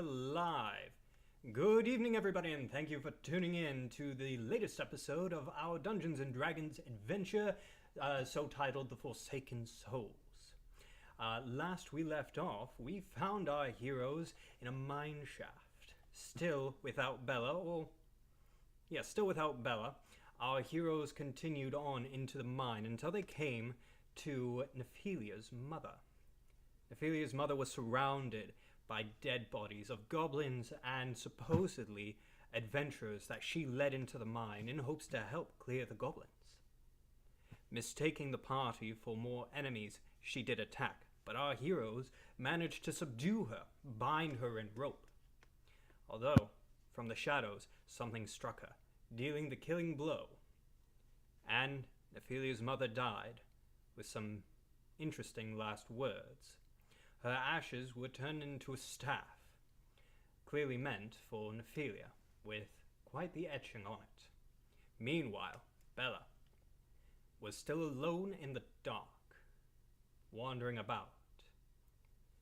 we're live. Good evening, everybody, and thank you for tuning in to the latest episode of our Dungeons & Dragons adventure, so titled The Forsaken Souls. Last we left off, we found our heroes in a mine shaft. Still without Bella. Our heroes continued on into the mine until they came to Nephilia's mother. Nephilia's mother was surrounded by dead bodies of goblins and supposedly adventurers that she led into the mine in hopes to help clear the goblins. Mistaking the party for more enemies, she did attack, but our heroes managed to subdue her, bind her in rope. Although, from the shadows, something struck her, dealing the killing blow. And Nephilia's mother died with some interesting last words. Her ashes were turned into a staff, clearly meant for Nephylia, with quite the etching on it. Meanwhile, Bella was still alone in the dark, wandering about.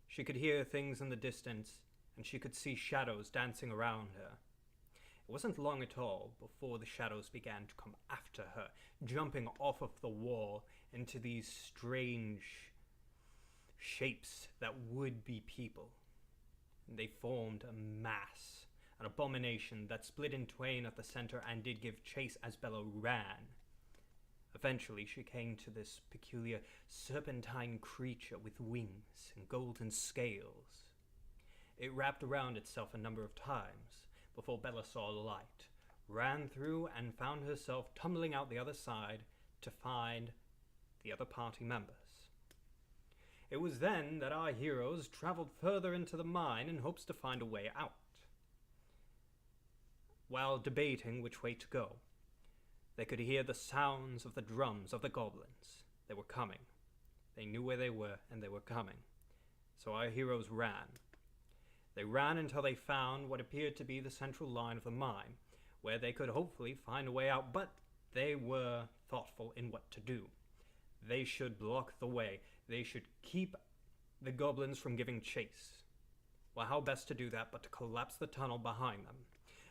She could hear things in the distance, and she could see shadows dancing around her. It wasn't long at all before the shadows began to come after her, jumping off of the wall into these strange shapes that would be people. They formed a mass, an abomination that split in twain at the center and did give chase as Bella ran. Eventually she came to this peculiar serpentine creature with wings and golden scales. It wrapped around itself a number of times before Bella saw light, ran through and found herself tumbling out the other side to find the other party members. It was then that our heroes traveled further into the mine in hopes to find a way out. While debating which way to go, they could hear the sounds of the drums of the goblins. They were coming. They knew where they were, and they were coming. So our heroes ran. They ran until they found what appeared to be the central line of the mine, where they could hopefully find a way out, but they were thoughtful in what to do. They should block the way. They should keep the goblins from giving chase. Well, how best to do that but to collapse the tunnel behind them?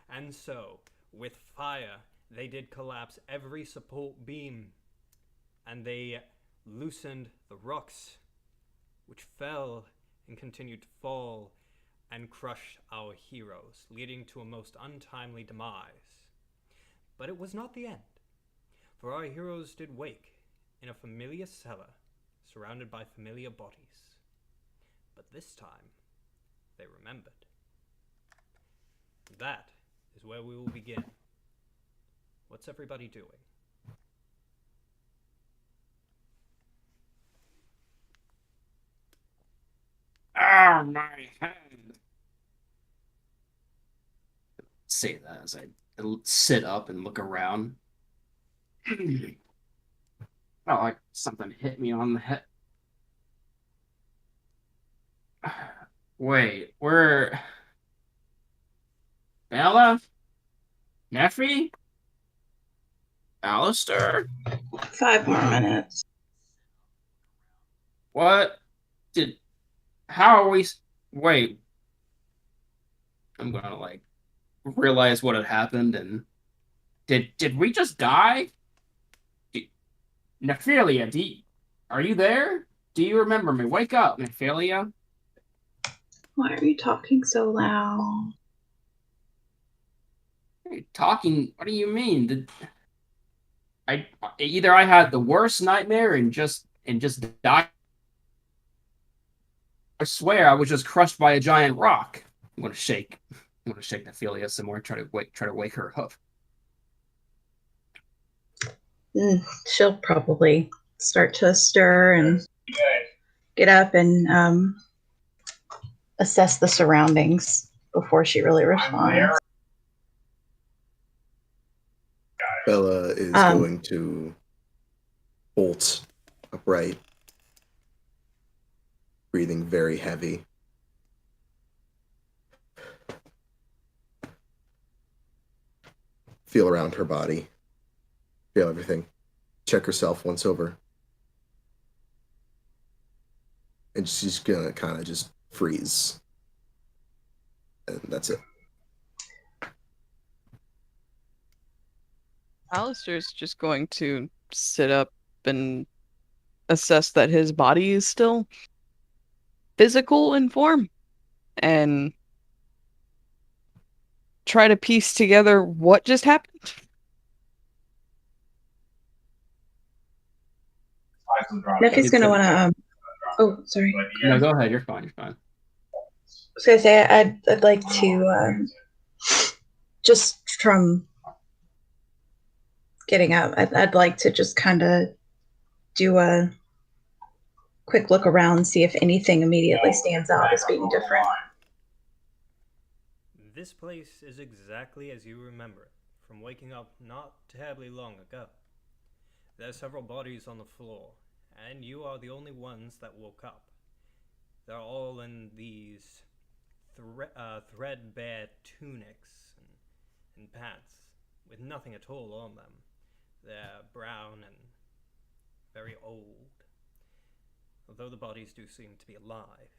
And so, with fire, they did collapse every support beam, and they loosened the rocks, which fell and continued to fall and crushed our heroes, leading to a most untimely demise. But it was not the end, for our heroes did wake in a familiar cellar, surrounded by familiar bodies. But this time, they remembered. That is where we will begin. What's everybody doing? Oh, my head. Say that as I sit up and look around. Felt like something hit me on the head. Wait, we're Bella? Nephi? Alastor? 5 more minutes. What? How are we? Wait. I'm gonna realize what had happened and did we just die? Nephylia, are you there? Do you remember me? Wake up, Nephylia. Why are you talking so loud? Hey, talking? What do you mean? Either I had the worst nightmare and just died. I swear I was just crushed by a giant rock. I'm gonna shake Nephylia some more. Try to wake her up. She'll probably start to stir and get up and assess the surroundings before she really responds. Bella is going to bolt upright, breathing very heavy. Feel around her body. Feel everything. Check herself once over. And she's gonna kind of just freeze. That's it. Alastor's just going to sit up and assess that his body is still physical in form and try to piece together what just happened. Neffy's gonna wanna. Oh, sorry. No, go ahead. You're fine. You're fine. I was gonna say I'd like to just from getting up. I'd like to just kind of do a quick look around, see if anything immediately stands out as being different. This place is exactly as you remember it, from waking up not terribly long ago. There are several bodies on the floor, and you are the only ones that woke up. They're all in these threadbare tunics and pants, with nothing at all on them. They're brown and very old, although the bodies do seem to be alive.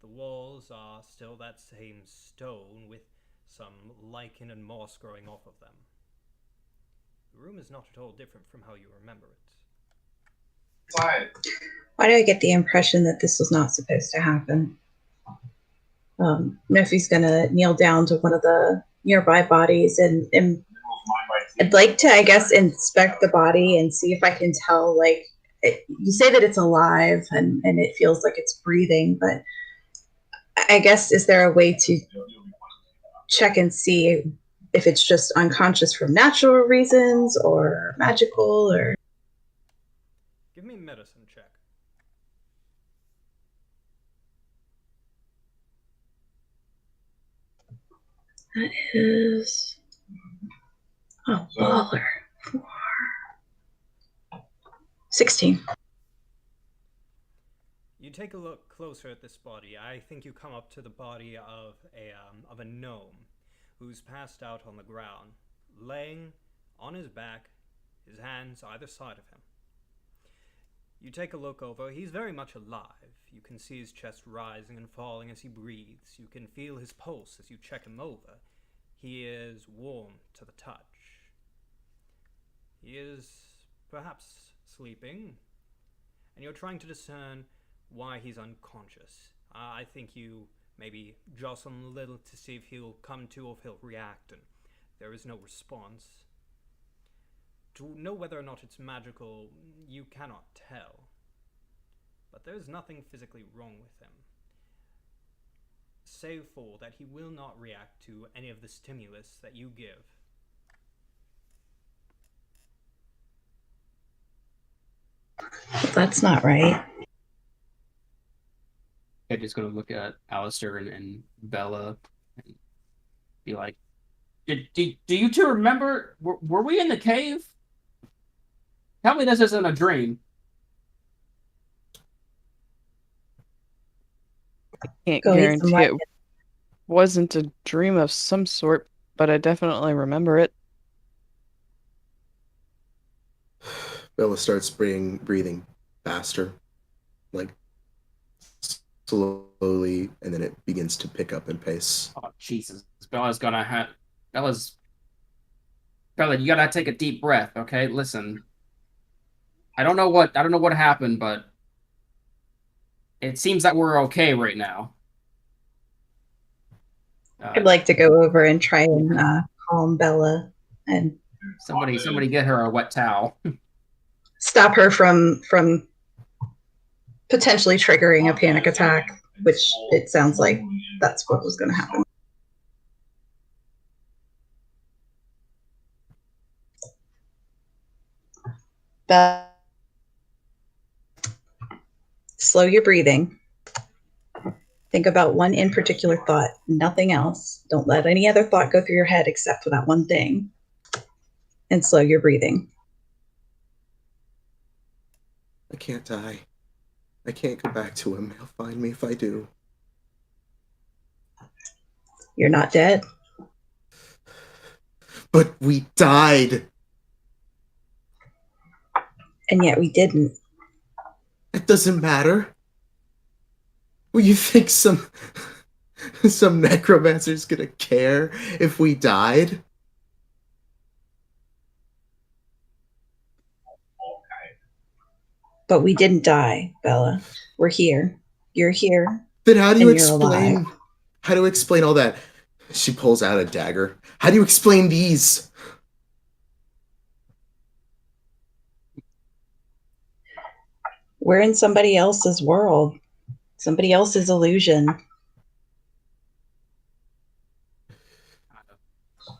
The walls are still that same stone with some lichen and moss growing off of them. The room is not at all different from how you remember it. Why do I get the impression that this was not supposed to happen? Nephy's gonna kneel down to one of the nearby bodies and I'd like to, I guess, inspect the body and see if I can tell, like, you say that it's alive and it feels like it's breathing, but I guess, is there a way to check and see if it's just unconscious from natural reasons or magical, or... Give me a medicine check. That is... Oh, baller. 16. You take a look closer at this body. I think you come up to the body of a gnome who's passed out on the ground, laying on his back, his hands either side of him. You take a look over. He's very much alive. You can see his chest rising and falling as he breathes. You can feel his pulse as you check him over. He is warm to the touch. He is perhaps sleeping, and you're trying to discern why he's unconscious. I think you maybe jostle him a little to see if he'll come to or if he'll react, and there is no response. To know whether or not it's magical, you cannot tell. But there's nothing physically wrong with him, save for that he will not react to any of the stimulus that you give. That's not right. I'm just gonna look at Alastor and Bella and be like, do you two remember? Were we in the cave? Tell me this isn't a dream. Can't Go eat some guarantee it lichen. wasn't a dream of some sort, but I definitely remember it. Bella starts breathing faster, like slowly, and then it begins to pick up in pace. Oh Jesus! Bella, you gotta take a deep breath, okay? Listen, I don't know what happened, but it seems that we're okay right now. I'd like to go over and try and calm Bella and Somebody get her a wet towel. stop her from potentially triggering a panic attack, which it sounds like that's what was going to happen. Bella, slow your breathing. Think about one in particular thought, nothing else. Don't let any other thought go through your head except for that one thing. And slow your breathing. I can't die. I can't go back to him. He'll find me if I do. You're not dead. But we died. And yet we didn't. It doesn't matter. Well, you think some Some necromancer's gonna care if we died? But we didn't die, Bella. We're here. You're here. Then how do you And you're alive. explain all that? She pulls out a dagger. How do you explain these? We're in somebody else's world. Somebody else's illusion.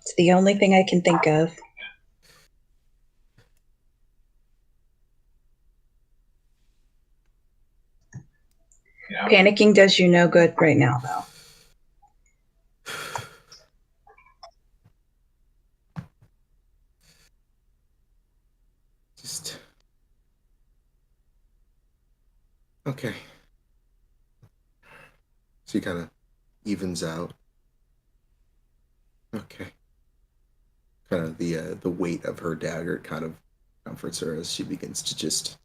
It's the only thing I can think of. Panicking does you no good right now, though. Just... Okay. She kind of evens out. Okay. Kind of the weight of her dagger kind of comforts her as she begins to just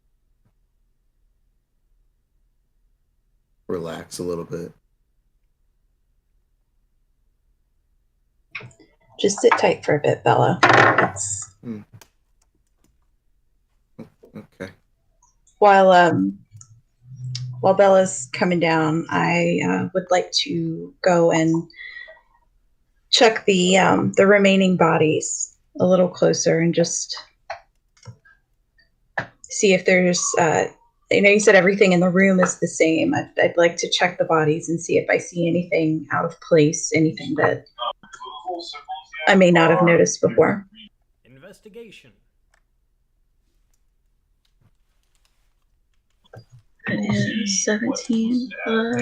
relax a little bit. Just sit tight for a bit, Bella. Okay. While Bella's coming down, I would like to go and check the remaining bodies a little closer and just see if there's you said everything in the room is the same. I'd like to check the bodies and see if I see anything out of place, anything that I may not have noticed before. Investigation. It is 17 plus...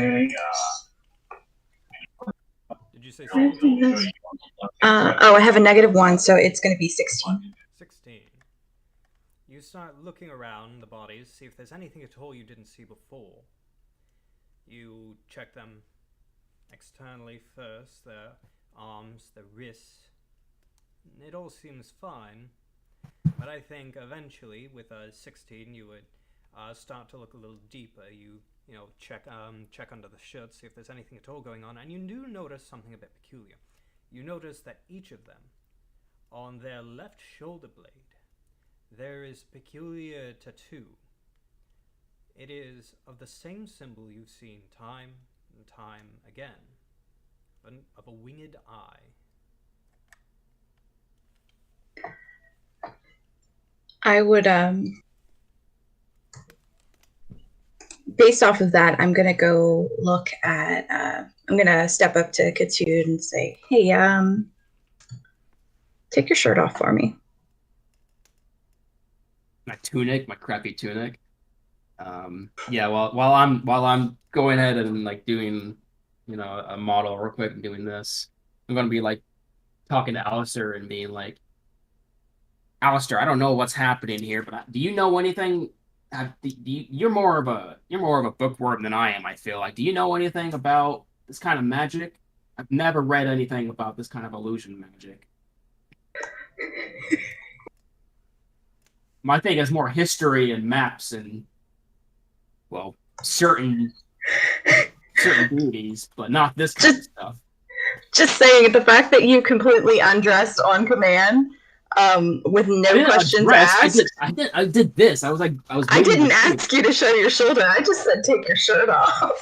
Did you say 17? I have a -1, so it's going to be 16. 16. You start looking around the bodies, see if there's anything at all you didn't see before. You check them externally first, their arms, their wrists. It all seems fine, but I think eventually with a 16 you would start to look a little deeper. You check under the shirt, see if there's anything at all going on, and you do notice something a bit peculiar. You notice that each of them, on their left shoulder blade, there is a peculiar tattoo. It is of the same symbol you've seen time and time again, of a winged eye. I would, based off of that, I'm going to go look at, I'm going to step up to Ketud and say, hey, take your shirt off for me. My tunic, my crappy tunic. Yeah, while I'm going ahead and like doing, a model real quick and doing this, I'm gonna be like talking to Alastor and being like, Alastor, I don't know what's happening here, but do you know anything? You're more of a bookworm than I am. I feel like. Do you know anything about this kind of magic? I've never read anything about this kind of illusion magic. My thing is more history and maps and, well, certain deities, but not this kind of stuff. Just saying, the fact that you completely undressed on command, with no questions asked. I did this. I didn't ask you to show your shoulder. I just said take your shirt off.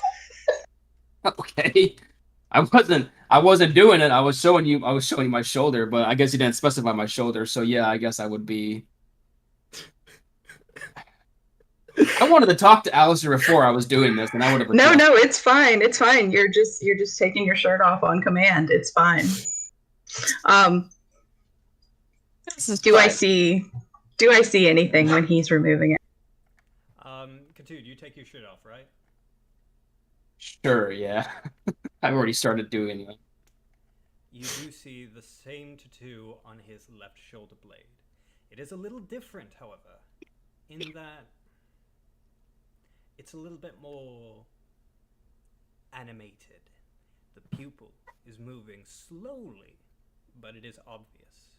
Okay. I wasn't doing it. I was showing you my shoulder, but I guess you didn't specify my shoulder, so yeah, I guess I would be. I wanted to talk to Alastor before I was doing this, and I would have. No, it's fine. It's fine. You're just taking your shirt off on command. It's fine. Do I see anything when he's removing it? Ketud, you take your shirt off, right? Sure, yeah. I've already started doing it. You do see the same tattoo on his left shoulder blade. It is a little different, however, in that it's a little bit more animated. The pupil is moving slowly, but it is obvious.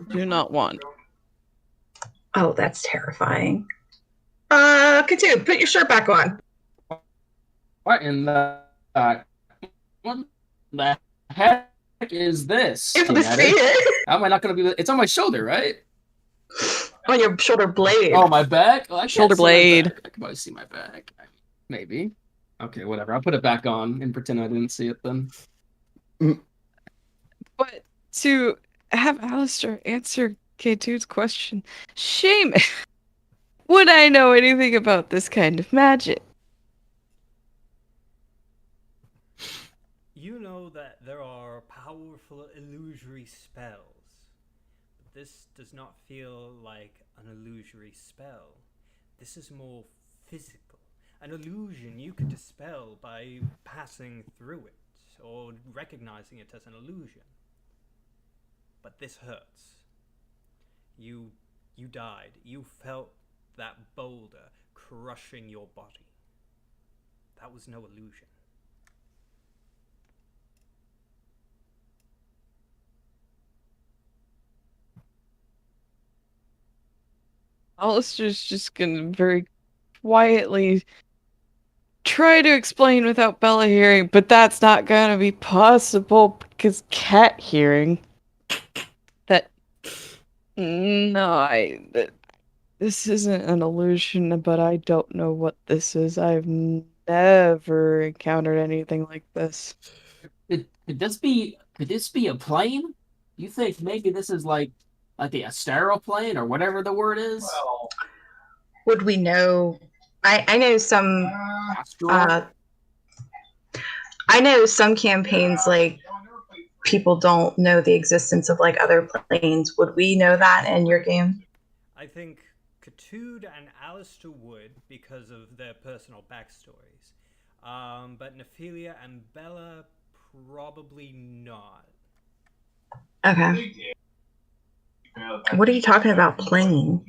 Do not want. Oh, that's terrifying. Ketud, put your shirt back on. What in the what the heck is this? Able to see Kinetic? it How am I not gonna be? It's on my shoulder, right? on your shoulder blade. Oh, my back. Well, I can't Shoulder see my blade. back. I can probably see my back. Maybe. Okay, whatever. I'll put it back on and pretend I didn't see it then. But to have Alastor answer Ketud's question, shame. Would I know anything about this kind of magic? You know that there are powerful illusory spells, but this does not feel like an illusory spell. This is more physical. An illusion you could dispel by passing through it or recognizing it as an illusion. But this hurts. You died. You felt that boulder crushing your body. That was no illusion. Alastor's just gonna very quietly try to explain without Bella hearing, but that's not gonna be possible because Cat hearing. This isn't an illusion, but I don't know what this is. I've never encountered anything like this. Could this be a plane? You think maybe this is like the astral plane or whatever the word is? Would we know? I know some. Astral? I know some campaigns like people don't know the existence of like other planes. Would we know that in your game? I think Ketud and Alastor would because of their personal backstories. But Nephylia and Bella probably not. Okay. What are you talking about, plane?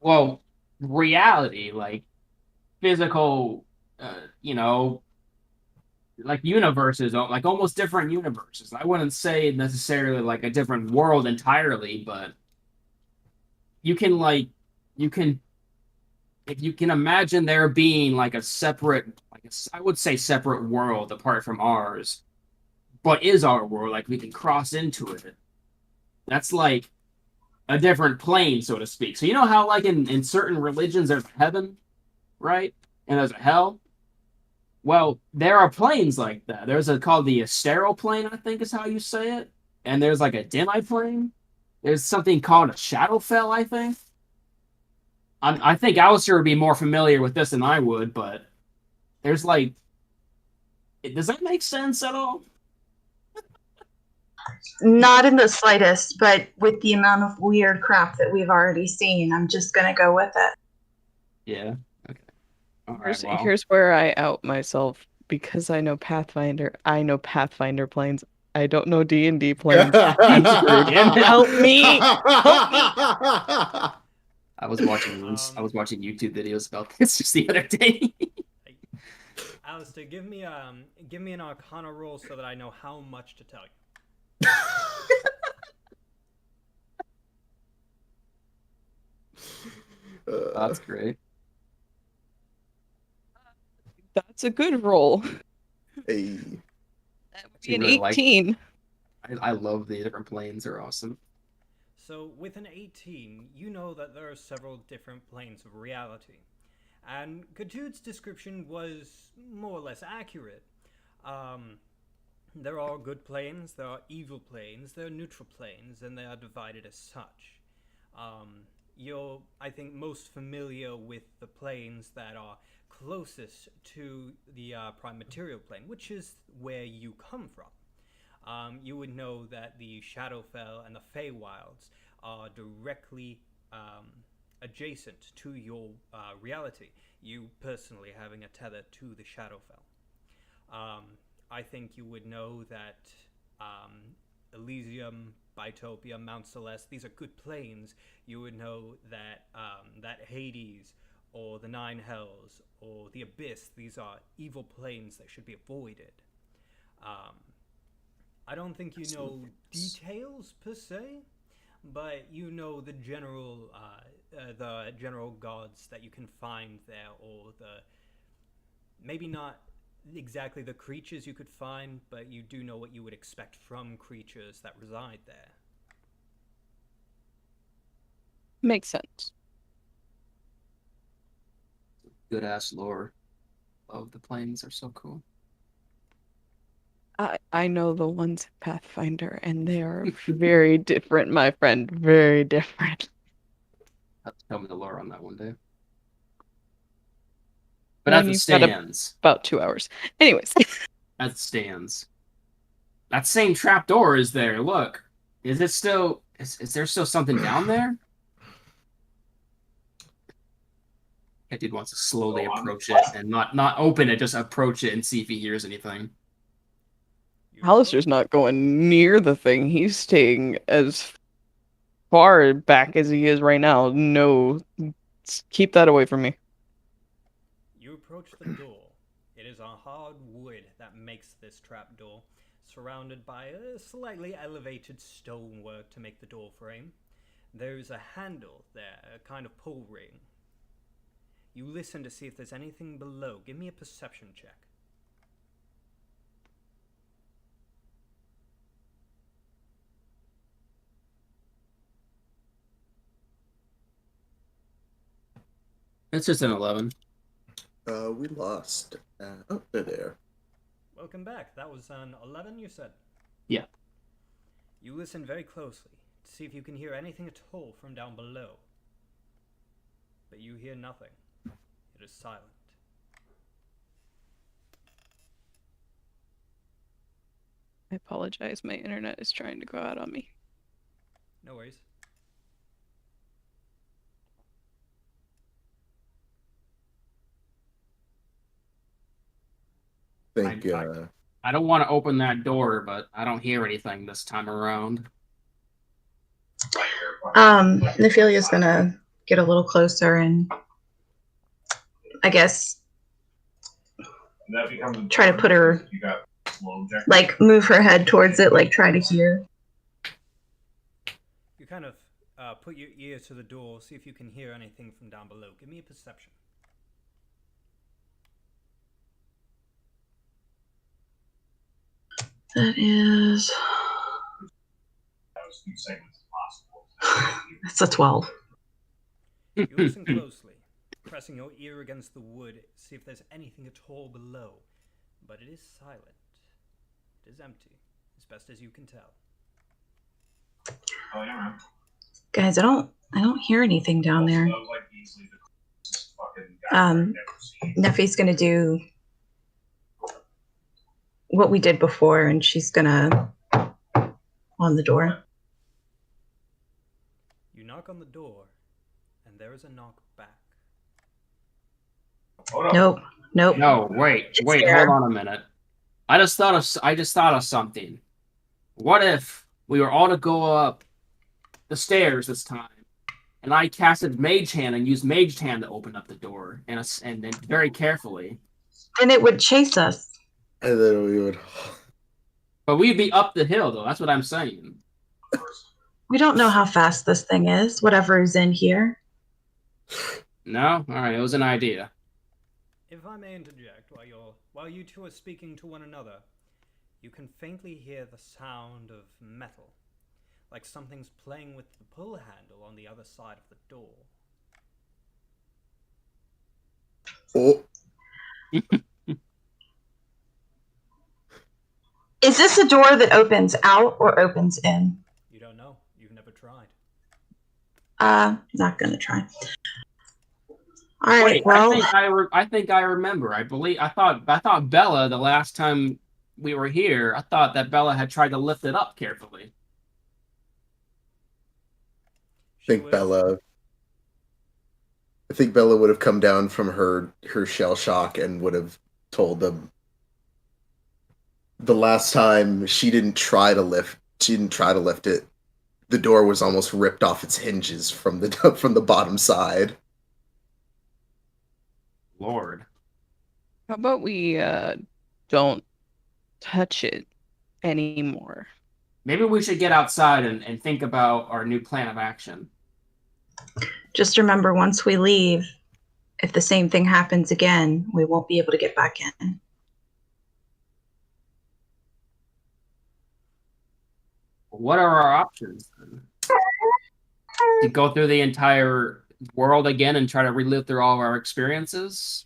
Well, reality, like physical, like universes, like almost different universes. I wouldn't say necessarily like a different world entirely, but you can if you can imagine there being like a separate, I would say separate world apart from ours, but is our world, like we can cross into it. That's like a different plane, so to speak. So you know how like in certain religions there's heaven, right? And there's a hell? Well, there are planes like that. There's called the astral plane, I think is how you say it. And there's like a demi-plane. There's something called a Shadowfell, I think. I think Alastor would be more familiar with this than I would, but there's like... Does that make sense at all? Not in the slightest, but with the amount of weird crap that we've already seen, I'm just gonna go with it. Yeah. Okay. All right, well. Here's where I out myself because I know Pathfinder. I know Pathfinder planes. I don't know D&D planes. I'm screwed. Help me! Help me! I was watching YouTube videos about this just the other day. Alastor, give me an Arcana roll so that I know how much to tell you. That's great. That's a good roll. Hey. That would be an really 18. I love the different planes. They're awesome. So with an 18, you know that there are several different planes of reality. And Ketud's description was more or less accurate. There are good planes, there are evil planes, there are neutral planes, and they are divided as such. You're, I think, most familiar with the planes that are closest to the prime material plane, which is where you come from. You would know that the Shadowfell and the Feywilds are directly adjacent to your reality, you personally having a tether to the Shadowfell. I think you would know that Elysium, Bitopia, Mount Celeste, these are good planes. You would know that that Hades or the Nine Hells or the Abyss, these are evil planes that should be avoided. I don't think you know details per se, but you know the general gods that you can find there, or Maybe not exactly the creatures you could find, but you do know what you would expect from creatures that reside there. Makes sense. Good ass lore. Love the planes are so cool. I know the ones in Pathfinder, and they are very different, my friend. Very different. Have to tell me the lore on that one day. But When as it you've got stands, about 2 hours. Anyways. as it stands, that same trapdoor is there. Look, is it still? Is there still something down there? Ketud wants to slowly approach it and not open it, just approach it and see if he hears anything. Alastor's not going near the thing. He's staying as far back as he is right now. No, keep that away from me. You approach the door. It is a hard wood that makes this trapdoor, surrounded by a slightly elevated stonework to make the door frame. There's a handle there, a kind of pull ring. You listen to see if there's anything below. Give me a perception check. It's just an 11. We lost. Oh, they're there. Welcome back. That was an 11, you said? Yeah. You listen very closely to see if you can hear anything at all from down below. But you hear nothing. It is silent. I apologize. My internet is trying to go out on me. No worries. I don't want to open that door, but I don't hear anything this time around. Nephilia's gonna get a little closer and I guess try to put her, like, move her head towards it, like try to hear. You kind of put your ear to the door, see if you can hear anything from down below. Give me a perception. That is... That's a 12. You listen closely, pressing your ear against the wood, see if there's anything at all below. But it is silent. It is empty, as best as you can tell. Oh, yeah, man. Guys, I don't hear anything down there. Neffy's gonna do what we did before, and she's gonna on the door. You knock on the door, and there is a knock back. Nope. No, wait, there. hold on a minute. I just thought of something. What if we were all to go up the stairs this time, and I casted Mage Hand and used Mage Hand to open up the door, and then very carefully. And it would chase us. And then we would. But we'd be up the hill, though. That's what I'm saying. We don't know how fast this thing is, whatever is in here. No? Alright, it was an idea. If I may interject, while you two are speaking to one another, you can faintly hear the sound of metal, like something's playing with the pull handle on the other side of the door. Oh. Is this a door that opens out or opens in? You don't know. You've never tried. Not gonna try. All right. Wait, well, I think I remember. I thought Bella, the last time we were here, I thought that Bella had tried to lift it up carefully. I think Bella would have come down from her shell shock and would have told them the last time she didn't try to lift it. The door was almost ripped off its hinges from the bottom side. Lord. How about we don't touch it anymore? Maybe we should get outside and think about our new plan of action. just remember once we leave, if the same thing happens again, we won't be able to get back in. What are our options then? To go through the entire world again and try to relive through all of our experiences?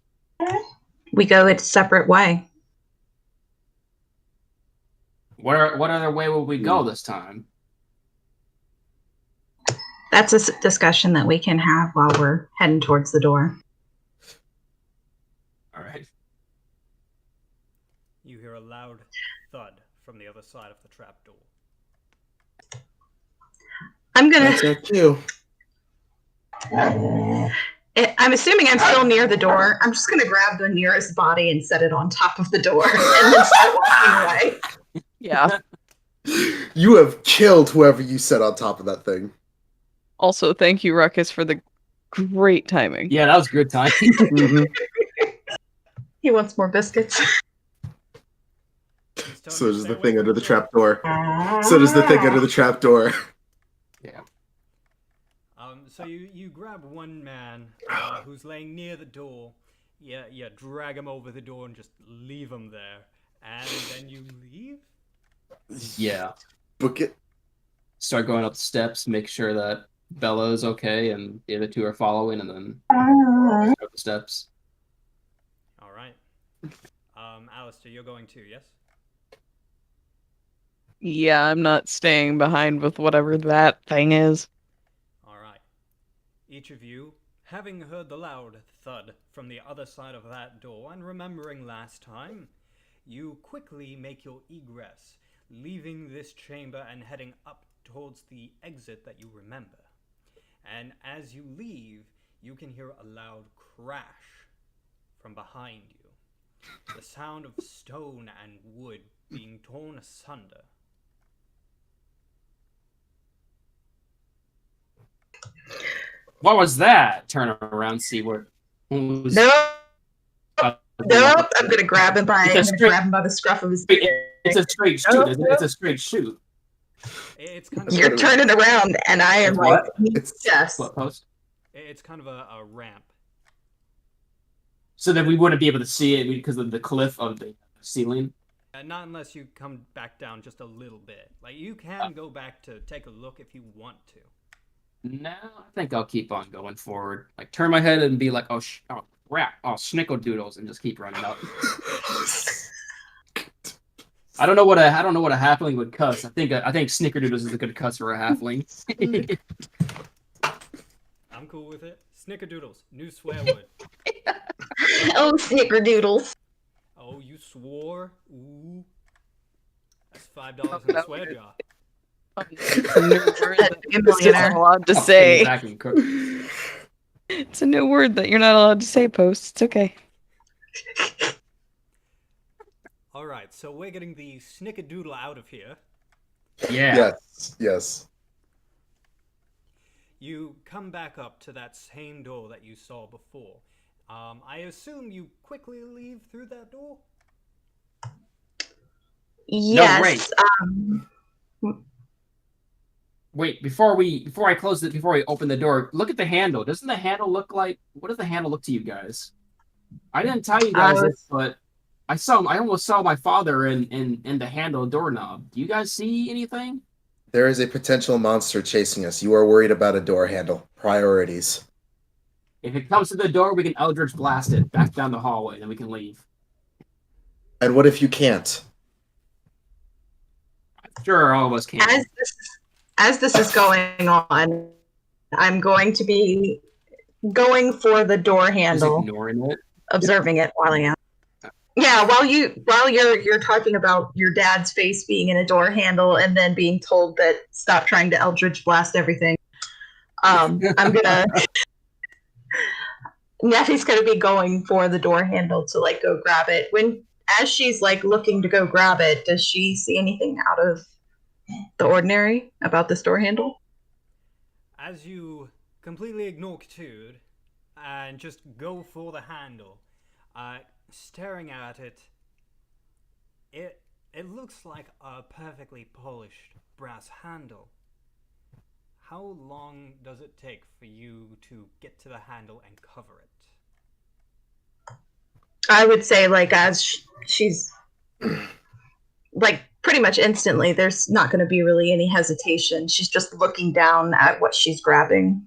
We go a separate way. What other way will we go this time? That's a discussion that we can have while we're heading towards the door. All right. You hear a loud thud from the other side of the trapdoor. I'm gonna. That's our cue. I'm assuming I'm still near the door. I'm just gonna grab the nearest body and set it on top of the door, and then start walking away. Yeah. You have killed whoever you set on top of that thing. Also, thank you, Ruckus, for the great timing. Yeah, that was good timing. Mhm. He wants more biscuits. So does the thing under the trapdoor. So does the thing under the trapdoor. Yeah. So you grab one man who's laying near the door. Yeah, drag him over the door and just leave him there. And then you leave? Yeah. Book it. Start going up the steps, make sure that Bella's okay and the other two are following, and then start up the steps. All right. Alastor, you're going too, yes? Yeah, I'm not staying behind with whatever that thing is. All right. Each of you, having heard the loud thud from the other side of that door and remembering last time, you quickly make your egress, leaving this chamber and heading up towards the exit that you remember. And as you leave, you can hear a loud crash from behind you. The sound of stone and wood being torn asunder. What was that? Turn around, see what was. Nope. Nope. I'm gonna grab him by the scruff of his beard. It's a straight shoot, isn't it? It's a straight shoot. It's kind of You're turning around, and I am like, yes. What post? It's kind of a ramp. So that we wouldn't be able to see it because of the cliff of the ceiling. Not unless you come back down just a little bit. Like, you can go back to take a look if you want to. No, I think I'll keep on going forward. Like, turn my head and be like, oh crap, oh, snickerdoodles, and just keep running up. I don't know what a halfling would cuss. I think snickerdoodles is a good cuss for a halfling. I'm cool with it. Snickerdoodles, new swear word. Oh, snickerdoodles. Oh, you swore? Ooh. That's $5 in the swear jar. It's a new word that you're not allowed to say. It's a new word that you're not allowed to say, Post. It's okay. Alright, so we're getting the snickerdoodle out of here. Yeah. Yes. You come back up to that same door that you saw before. I assume you quickly leave through that door? Yes. Wait, before I close it, before I open the door, look at the handle. Doesn't the handle look like? What does the handle look to you guys? I didn't tell you guys this, but I almost saw my father in the handle doorknob. Do you guys see anything? There is a potential monster chasing us. You are worried about a door handle. Priorities. If it comes to the door, we can Eldritch blast it back down the hallway, and then we can leave. And what if you can't? I'm sure all of us can. As this is going on, I'm going to be going for the door handle, just ignoring it, observing it while I am. Yeah, while you're talking about your dad's face being in a door handle and then being told that stop trying to Eldritch blast everything. I'm gonna. Neffy's gonna be going for the door handle to like go grab it. As she's like looking to go grab it, does she see anything out of the ordinary about this door handle? As you completely ignore Ketud and just go for the handle, staring at it, it looks like a perfectly polished brass handle. How long does it take for you to get to the handle and cover it? I would say, like, as she's, like, pretty much instantly, there's not going to be really any hesitation. She's just looking down at what she's grabbing.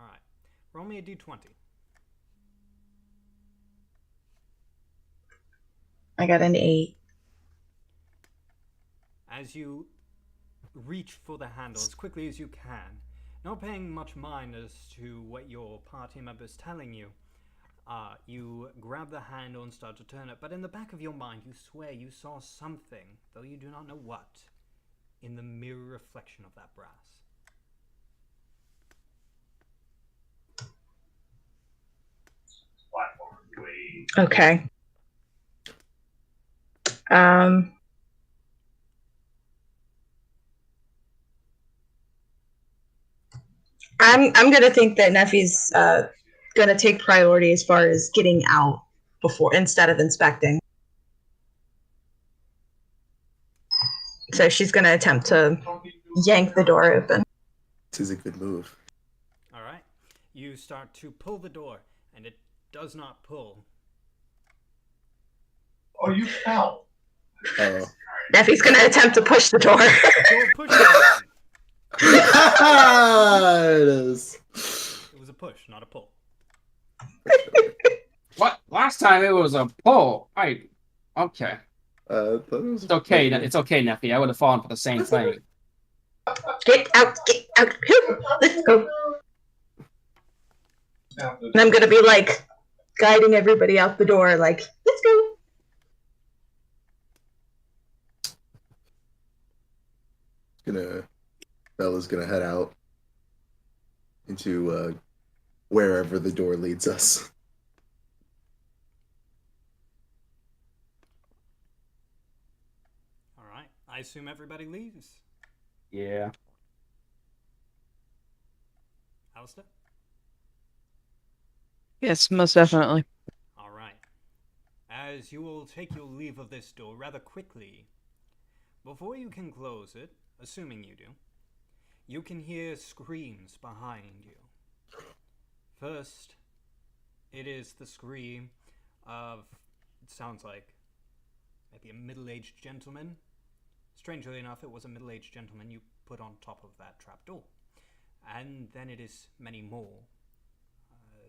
All right. Roll me a d20. I got an 8. As you reach for the handle as quickly as you can, not paying much mind as to what your party member is telling you, you grab the handle and start to turn it, but in the back of your mind you swear you saw something, though you do not know what, in the mirror reflection of that brass. Okay. I'm gonna think that Neffy's gonna take priority as far as getting out before instead of inspecting. So she's gonna attempt to yank the door open. This is a good move. All right. You start to pull the door, and it does not pull. Oh, you fell. Oh. Neffy's gonna attempt to push the door. The door pushes open. It is. It was a push, not a pull. What? Last time it was a pull. Okay. It's Okay. It's okay, Nephi. I would have fallen for the same thing. Get out, get out. Let's go. And I'm gonna be like guiding everybody out the door, like, let's go. Bella's gonna head out into wherever the door leads us. All right. I assume everybody leaves. Yeah. Alastor? Yes, most definitely. All right. As you will take your leave of this door rather quickly, before you can close it, assuming you do, you can hear screams behind you. First, it is the scream of, it sounds like, maybe a middle-aged gentleman. Strangely enough, it was a middle-aged gentleman you put on top of that trapdoor. And then it is many more.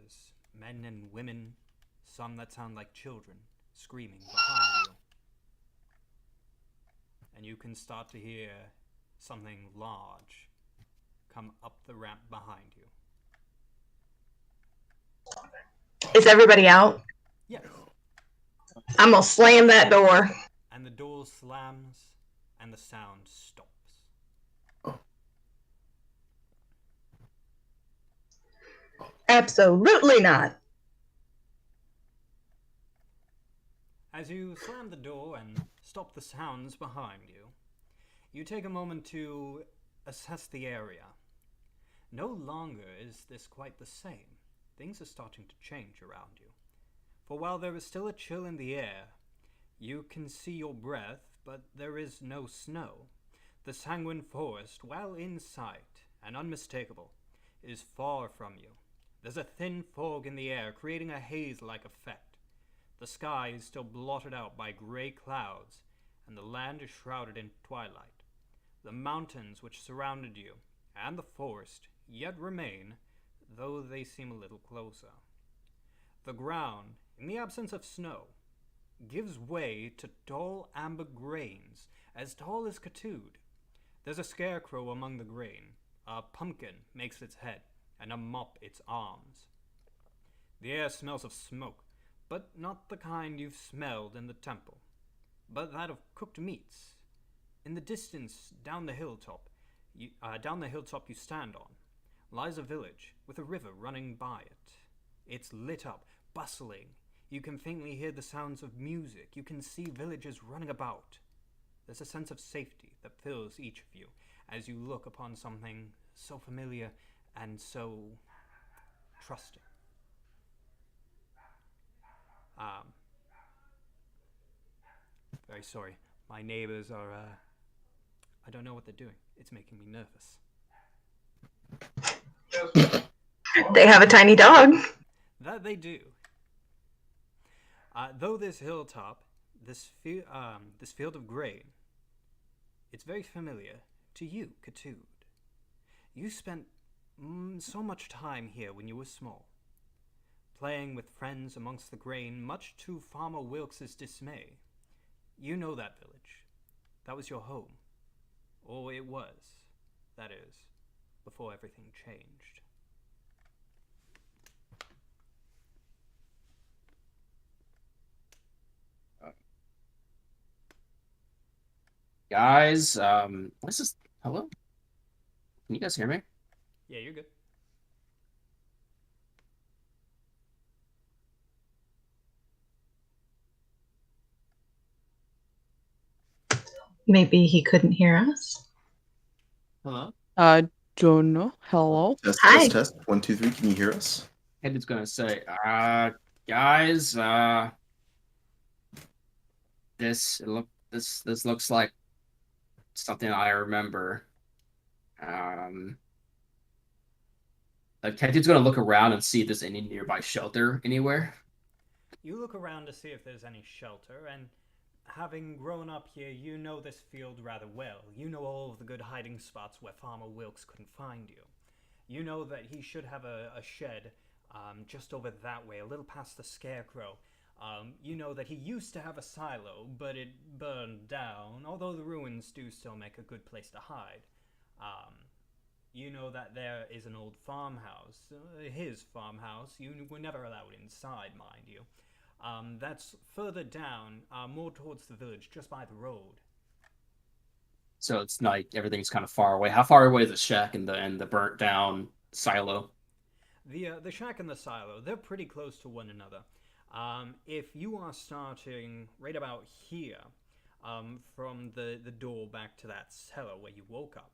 As men and women, some that sound like children, screaming behind you. And you can start to hear something large come up the ramp behind you. Is everybody out? Yes. I'm gonna slam that door. And the door slams, and the sound stops. Absolutely not. As you slam the door and stop the sounds behind you, you take a moment to assess the area. No longer is this quite the same. Things are starting to change around you. For while there is still a chill in the air, you can see your breath, but there is no snow. The sanguine forest, while in sight and unmistakable, is far from you. There's a thin fog in the air, creating a haze-like effect. The sky is still blotted out by gray clouds, and the land is shrouded in twilight. The mountains which surrounded you, and the forest, yet remain, though they seem a little closer. The ground, in the absence of snow, gives way to tall amber grains, as tall as Ketud. There's a scarecrow among the grain, a pumpkin makes its head, and a mop its arms. The air smells of smoke, but not the kind you've smelled in the temple, but that of cooked meats. In the distance, down the hilltop you stand on, lies a village with a river running by it. It's lit up, bustling. You can faintly hear the sounds of music. You can see villagers running about. There's a sense of safety that fills each of you as you look upon something so familiar and so trusting. Very sorry. My neighbors are, I don't know what they're doing. It's making me nervous. They have a tiny dog. That they do. Though this hilltop, this field of grain, it's very familiar to you, Ketud. You spent so much time here when you were small, playing with friends amongst the grain, much to Farmer Wilkes's dismay. You know that village. That was your home. Or it was, that is, before everything changed. Guys, this is hello. Can you guys hear me? Yeah, you're good. Maybe he couldn't hear us. Hello. Don't know. Hello. Test, Hi. test. 1, 2, 3. Can you hear us? Ketud's gonna say, guys, this looks like something I remember. Ketud's gonna look around and see if there's any nearby shelter anywhere. You look around to see if there's any shelter, and having grown up here, you know this field rather well. You know all of the good hiding spots where Farmer Wilkes couldn't find you. You know that he should have a shed just over that way, a little past the Scarecrow. You know that he used to have a silo, but it burned down, although the ruins do still make a good place to hide. You know that there is an old farmhouse, his farmhouse. You were never allowed inside, mind you. That's further down, more towards the village, just by the road. So it's like everything's kind of far away. How far away is the shack and the burnt down silo? The shack and the silo, they're pretty close to one another. If you are starting right about here, from the door back to that cellar where you woke up,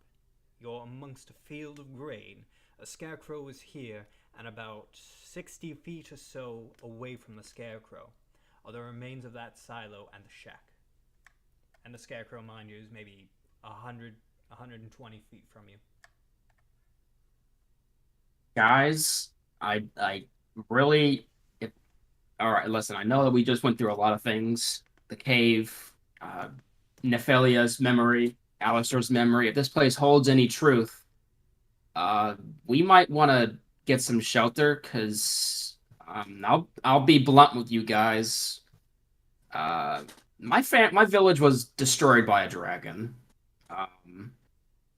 you're amongst a field of grain. A Scarecrow is here, and about 60 feet or so away from the Scarecrow are the remains of that silo and the shack. And the Scarecrow, mind you, is maybe 120 feet from you. Guys, I really... All right, listen, I know that we just went through a lot of things. The cave, Nephilia's memory, Alastor's memory. If this place holds any truth, we might want to get some shelter, because I'll be blunt with you guys. My village was destroyed by a dragon.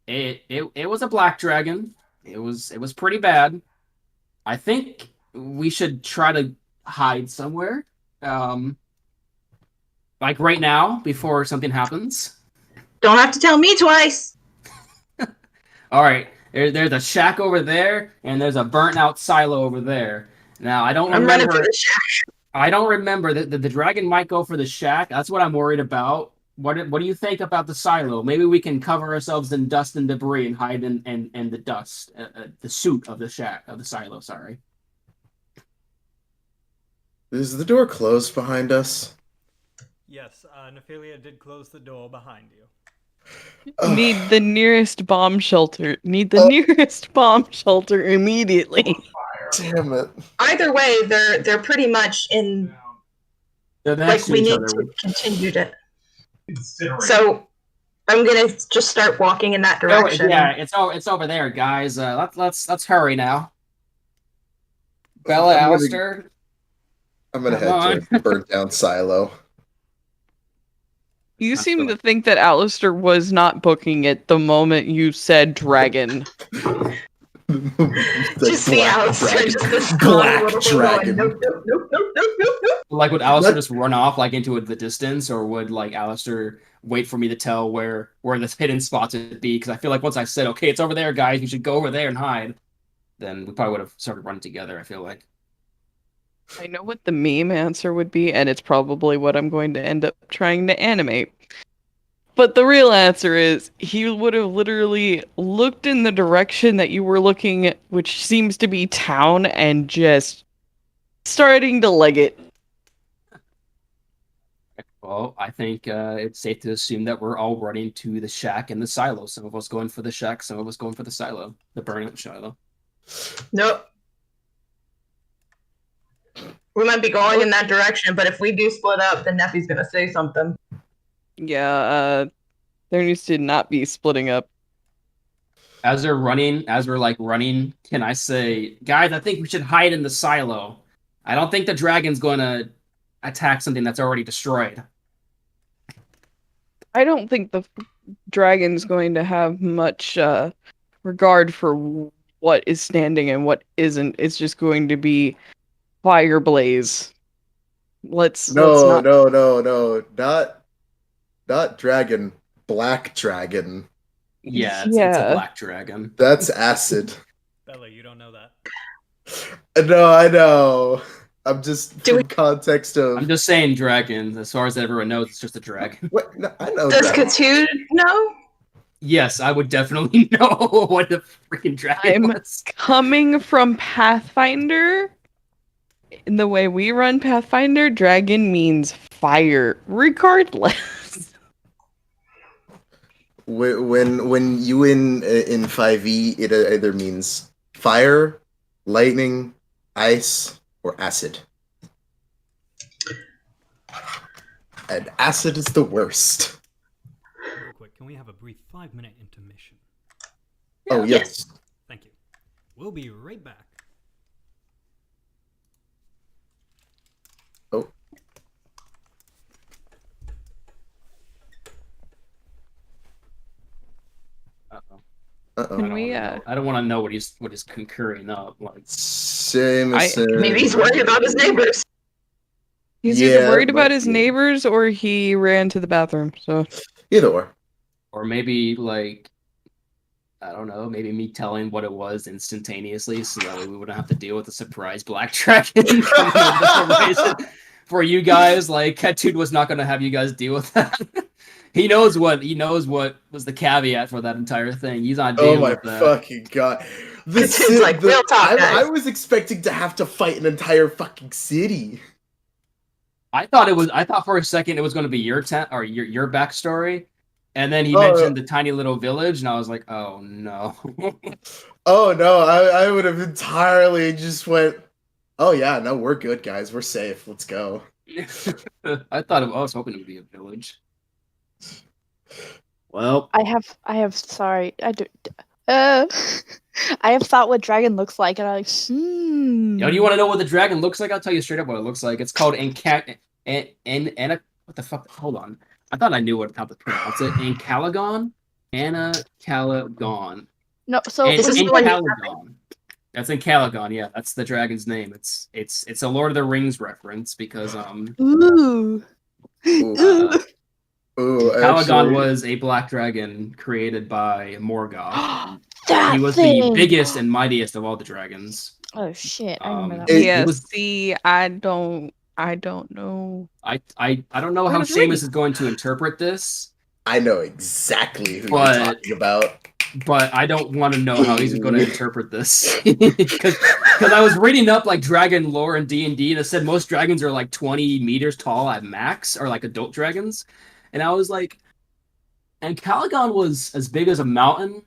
It was a black dragon. It was pretty bad. I think we should try to hide somewhere, like right now before something happens. Don't have to tell me twice. All right, there's a shack over there, and there's a burnt out silo over there. Now I don't I'm remember. running for the shack. I don't remember that the dragon might go for the shack. That's what I'm worried about. What do you think about the silo? Maybe we can cover ourselves in dust and debris and hide in the dust, the suit of the shack of the silo. Sorry. Is the door closed behind us? Yes, Nephylia did close the door behind you. Need the nearest bomb shelter. Need the nearest bomb shelter immediately. Damn it. Either way, they're pretty much in. They're Like next to we each need other. to continue to. So, I'm gonna just start walking in that direction. Yeah, it's over there, guys. Let's hurry now. Bella, Alastor. I'm gonna head to the burnt down silo. You seem to think that Alastor was not booking it the moment you said dragon. Just see Alastor, just this Black dragon. Nope. Like, would Alastor just run off like into the distance, or would like Alastor wait for me to tell where the hidden spots would be? Because I feel like once I said, okay, it's over there, guys, you should go over there and hide, then we probably would have started running together, I feel like. I know what the meme answer would be, and it's probably what I'm going to end up trying to animate. But the real answer is, he would have literally looked in the direction that you were looking, which seems to be town, and just starting to leg it. Well, I think it's safe to assume that we're all running to the shack and the silo. Some of us going for the shack, some of us going for the silo. The burnout silo. Nope. We might be going in that direction, but if we do split up, then Neffy's gonna say something. Yeah, there needs to not be splitting up. As we're running, can I say, guys, I think we should hide in the silo. I don't think the dragon's going to attack something that's already destroyed. I don't think the dragon's going to have much regard for what is standing and what isn't. It's just going to be fire blaze. Let's not. No, not dragon, black dragon. Yeah, it's a black dragon. That's acid. Bella, you don't know that. No, I know. I'm just from context of. I'm just saying dragon. As far as everyone knows, it's just a dragon. What? No, I know. Does dragon. Ketud know? Yes, I would definitely know what the freaking dragon was. Coming from Pathfinder, in the way we run Pathfinder, dragon means fire, regardless. When you in 5e, it either means fire, lightning, ice, or acid. And acid is the worst. Real quick, can we have a brief 5-minute intermission? Oh yes. Thank you. We'll be right back. Oh. Uh-oh. Can we, I don't want to know what he's concurring up. Like, Seamus S. Maybe he's worried about his neighbors. He's Yeah, either worried it about might his be. neighbors or he ran to the bathroom. So Either or. or maybe like, I don't know, maybe me telling what it was instantaneously, so that way we wouldn't have to deal with the surprise black dragon coming over the horizon for you guys. Like, Ketud was not going to have you guys deal with that. He knows what was the caveat for that entire thing. He's not dealing Oh my with that. fucking god. It's like real talk, guys. I was expecting to have to fight an entire fucking city. I thought for a second it was going to be your tent or your backstory, and then he mentioned the tiny little village, and I was like, oh no. Oh no, I would have entirely just went, oh yeah, no, we're good, guys. We're safe. Let's go. I was hoping it would be a village. Well, I have sorry. I have thought what dragon looks like, and I'm like, yo, do you want to know what the dragon looks like? I'll tell you straight up what it looks like. It's called what the fuck? Hold on. I thought I knew how to pronounce it. Ancalagon? Ancalagon. No, so This is when- Ancalagon. That's Ancalagon, yeah. That's the dragon's name. It's a Lord of the Rings reference because ooh. Ooh, Calagon actually, was a black dragon created by Morgoth. That He was thing. the biggest and mightiest of all the dragons. Oh shit! I remember that. It- one. yeah, was- see, I don't know. I don't know how Lord of the Seamus Rings. is going to interpret this, I know exactly who But- you're talking about. but I don't want to know how he's going to interpret this because I was reading up like dragon lore in D&D, and it said most dragons are like 20 meters tall at max, or like adult dragons, and I was like, and Calagon was as big as a mountain.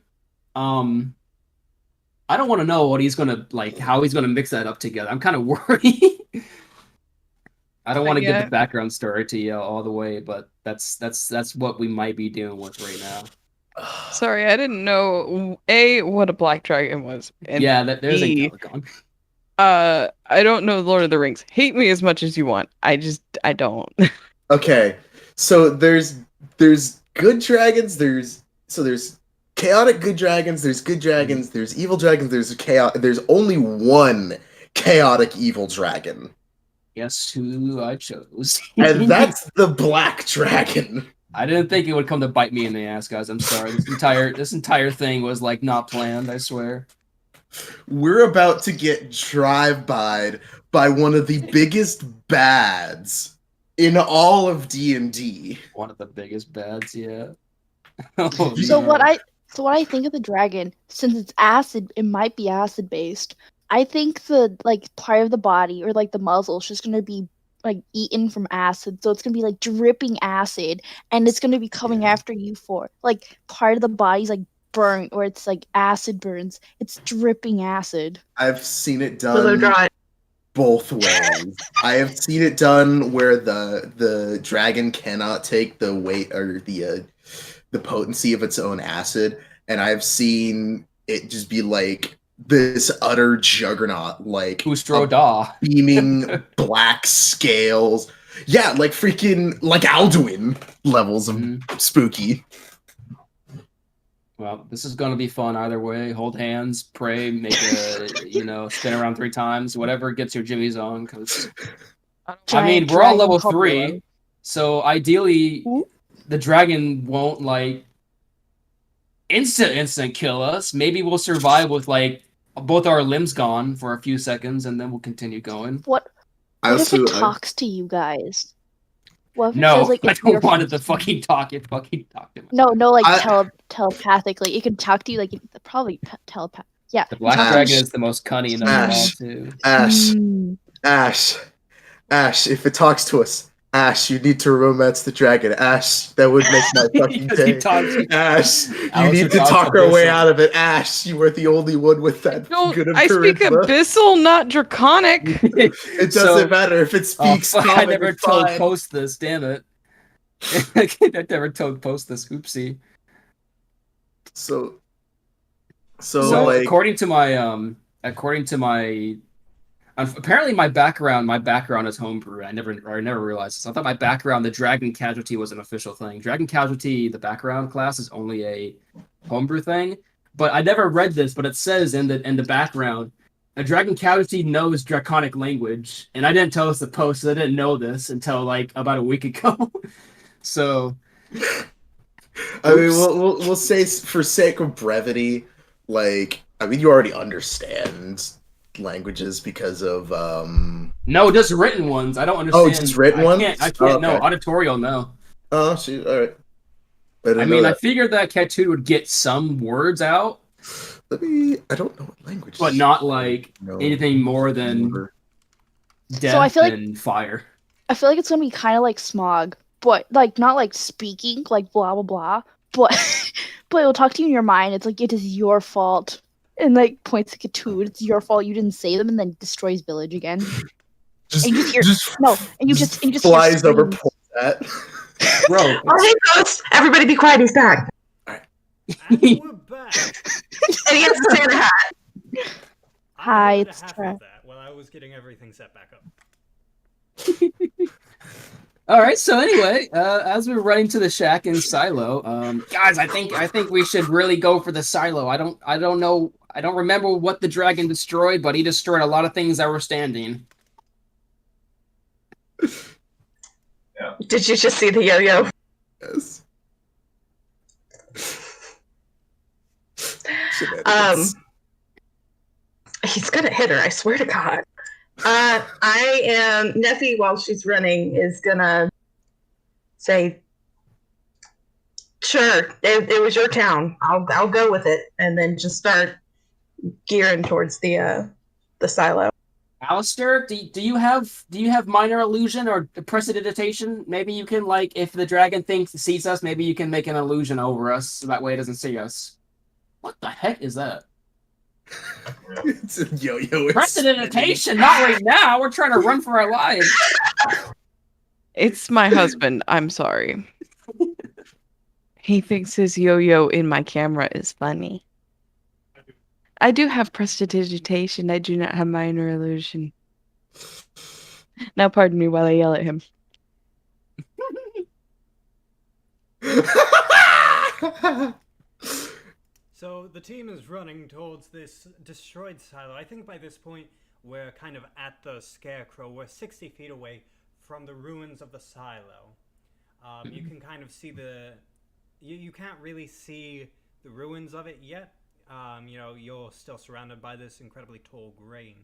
I don't want to know what he's gonna like, how he's gonna mix that up together. I'm kind of worried. I don't want to give the background story to you all the way, but that's what we might be dealing with right now. Sorry, I didn't know what a black dragon was. And yeah, there's a B, Calagon. I don't know Lord of the Rings. Hate me as much as you want. I don't. Okay, so there's good dragons. There's chaotic good dragons. There's good dragons. There's evil dragons. There's only one chaotic evil dragon, Guess who I chose? and that's the black dragon. I didn't think it would come to bite me in the ass, guys. I'm sorry. This entire thing was like not planned, I swear. We're about to get drive-byed by one of the biggest bads in all of D&D. One of the biggest bads, yeah. So what I think of the dragon, since it's acid, it might be acid based. I think the like part of the body or like the muzzle is just gonna be like eaten from acid, so it's gonna be like dripping acid, and it's gonna be coming after you for like part of the body's like burnt, or it's like acid burns. It's dripping acid. I've seen it Willow done dry. both ways. I have seen it done where the dragon cannot take the weight or the potency of its own acid, and I've seen it just be like this utter juggernaut, like Ustro Da. beaming black scales. Yeah, like freaking like Alduin levels of spooky. Well, this is going to be fun either way. Hold hands, pray, make a, spin around 3 times, whatever gets your jimmies on. Because I mean, we're all level 3, so ideally, the dragon won't like instant kill us. Maybe we'll survive with like both our limbs gone for a few seconds, and then we'll continue going. What if it talks to you guys? Well, no, says, like, I don't want it to fucking talk. It fucking talk to me. No, like telepathically. It can talk to you like probably telepath. Yeah. The black dragon is the most cunning in the world too. Ash, if it talks to us, Ash, you need to romance the dragon. Ash, that would make my fucking day. Ash, you need to talk our way out of it. Ash, you are the only one with that good of I speak Abyssal, not Draconic. It doesn't matter if it speaks common. I never told Post this, damn it. I never told Post this, oopsie. So like, according to my apparently my background is homebrew. I never realized this. I thought my background, the Dragon Casualty, was an official thing. Dragon Casualty, the background class, is only a homebrew thing. But I never read this, but it says in the background, a Dragon Casualty knows Draconic language, and I didn't tell us the post, so I didn't know this until like about a week ago. So, I mean, we'll say for sake of brevity, like, I mean, you already understand languages because of no, just written ones. I don't understand. Oh, just written ones? I can't. No, auditorial, no. Oh, shoot. All right. I figured that Ketud would get some words out. I don't know what language. But not like anything more than death and fire. I feel like it's gonna be kind of like Smog, but like not like speaking, like blah blah blah, but it'll talk to you in your mind. It's like, it is your fault. And like points to Ketud, it's your fault you didn't save them, and then destroys village again. And you just flies over that. Bro, oh hey ghost! Everybody be quiet, he's back. And we're back. And he has a Santa hat. Hi, it's Trent. While I was getting everything set back up. All right. So anyway, as we're running to the shack in Silo, guys, I think we should really go for the Silo. I don't know. I don't remember what the dragon destroyed, but he destroyed a lot of things that were standing. Yeah. Did you just see the yo-yo? Yes. He's gonna hit her, I swear to God. I am Nephi, while she's running, is gonna say, sure, it was your town. I'll go with it, and then just start gearing towards the silo. Alastor, do you have minor illusion or prestidigitation? Maybe you can, like, if the dragon sees us, maybe you can make an illusion over us, so that way it doesn't see us. What the heck is that? It's a yo-yo. Prestidigitation, not right now. We're trying to run for our lives. It's my husband. I'm sorry. He thinks his yo-yo in my camera is funny. I do have prestidigitation. I do not have minor illusion. Now pardon me while I yell at him. So the team is running towards this destroyed silo. I think by this point we're kind of at the scarecrow. We're 60 feet away from the ruins of the silo. You can kind of see you can't really see the ruins of it yet. You're still surrounded by this incredibly tall grain.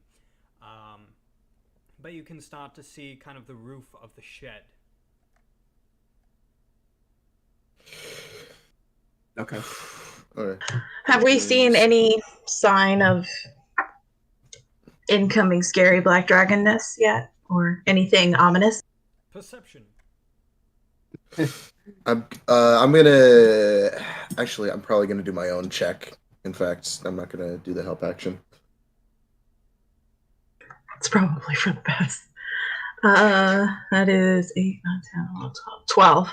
But you can start to see kind of the roof of the shed. Okay. All right. Have we seen any sign of incoming scary black dragonness yet? Or anything ominous? Perception. I'm probably gonna do my own check. In fact, I'm not gonna do the help action. It's probably for the best. That is 8, 9, 10, 11, 12.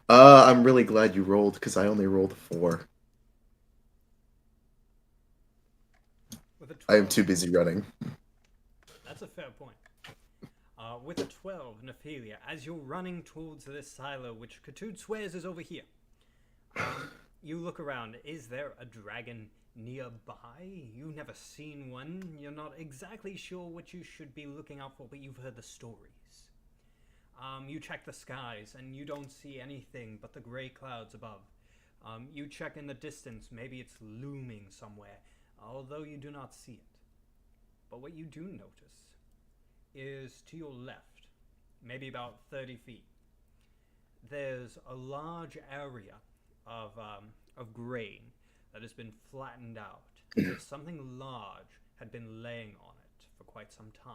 I'm really glad you rolled because I only rolled a 4. With a 12, I am too busy running. That's a fair point. With a 12, Nephylia, as you're running towards this silo, which Ketud swears is over here, you look around. Is there a dragon nearby? You've never seen one. You're not exactly sure what you should be looking out for, but you've heard the stories. You check the skies, and you don't see anything but the gray clouds above. You check in the distance. Maybe it's looming somewhere, although you do not see it. But what you do notice is to your left, maybe about 30 feet, there's a large area of grain that has been flattened out, as if something large had been laying on it for quite some time.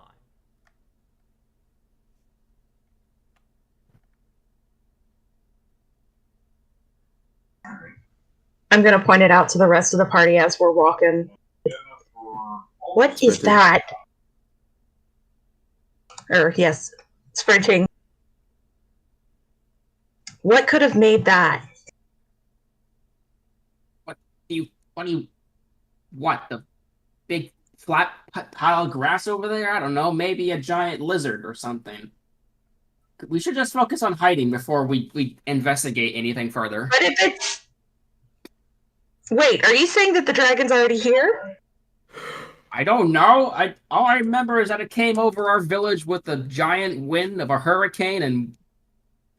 I'm going to point it out to the rest of the party as we're walking. What is that? Yes, sprinting. What could have made that? What, the big flat pile of grass over there? I don't know, maybe a giant lizard or something. We should just focus on hiding before we investigate anything further. But if it's... Wait, are you saying that the dragon's already here? I don't know. All I remember is that it came over our village with the giant wind of a hurricane and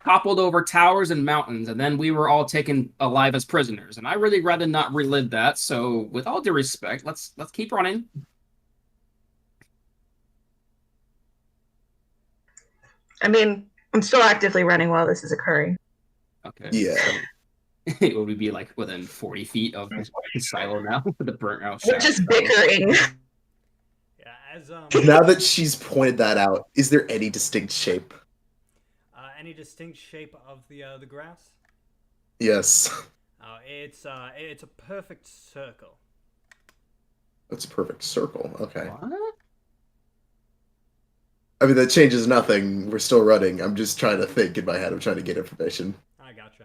toppled over towers and mountains, and then we were all taken alive as prisoners. And I really rather not relive that. So, with all due respect, let's keep running. I mean, I'm still actively running while this is occurring. Okay. Yeah. Would we be like within 40 feet of the silo now with the burnt out We're just bickering. Yeah, as Now that she's pointed that out, is there any distinct shape? any distinct shape of the grass? Yes. It's a perfect circle. That's a perfect circle. Okay. What? I mean, that changes nothing. We're still running. I'm just trying to think in my head. I'm trying to get information. I gotcha.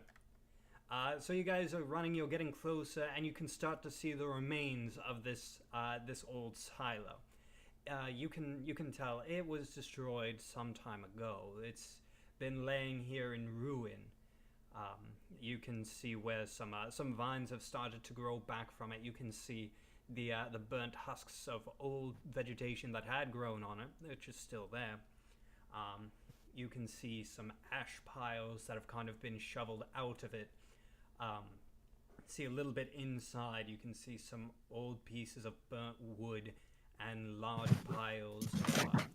So you guys are running. You're getting closer, and you can start to see the remains of this old silo. You can tell it was destroyed some time ago. It's been laying here in ruin. You can see where some vines have started to grow back from it. You can see the burnt husks of old vegetation that had grown on it, which is still there. You can see some ash piles that have kind of been shoveled out of it. See a little bit inside. You can see some old pieces of burnt wood and large piles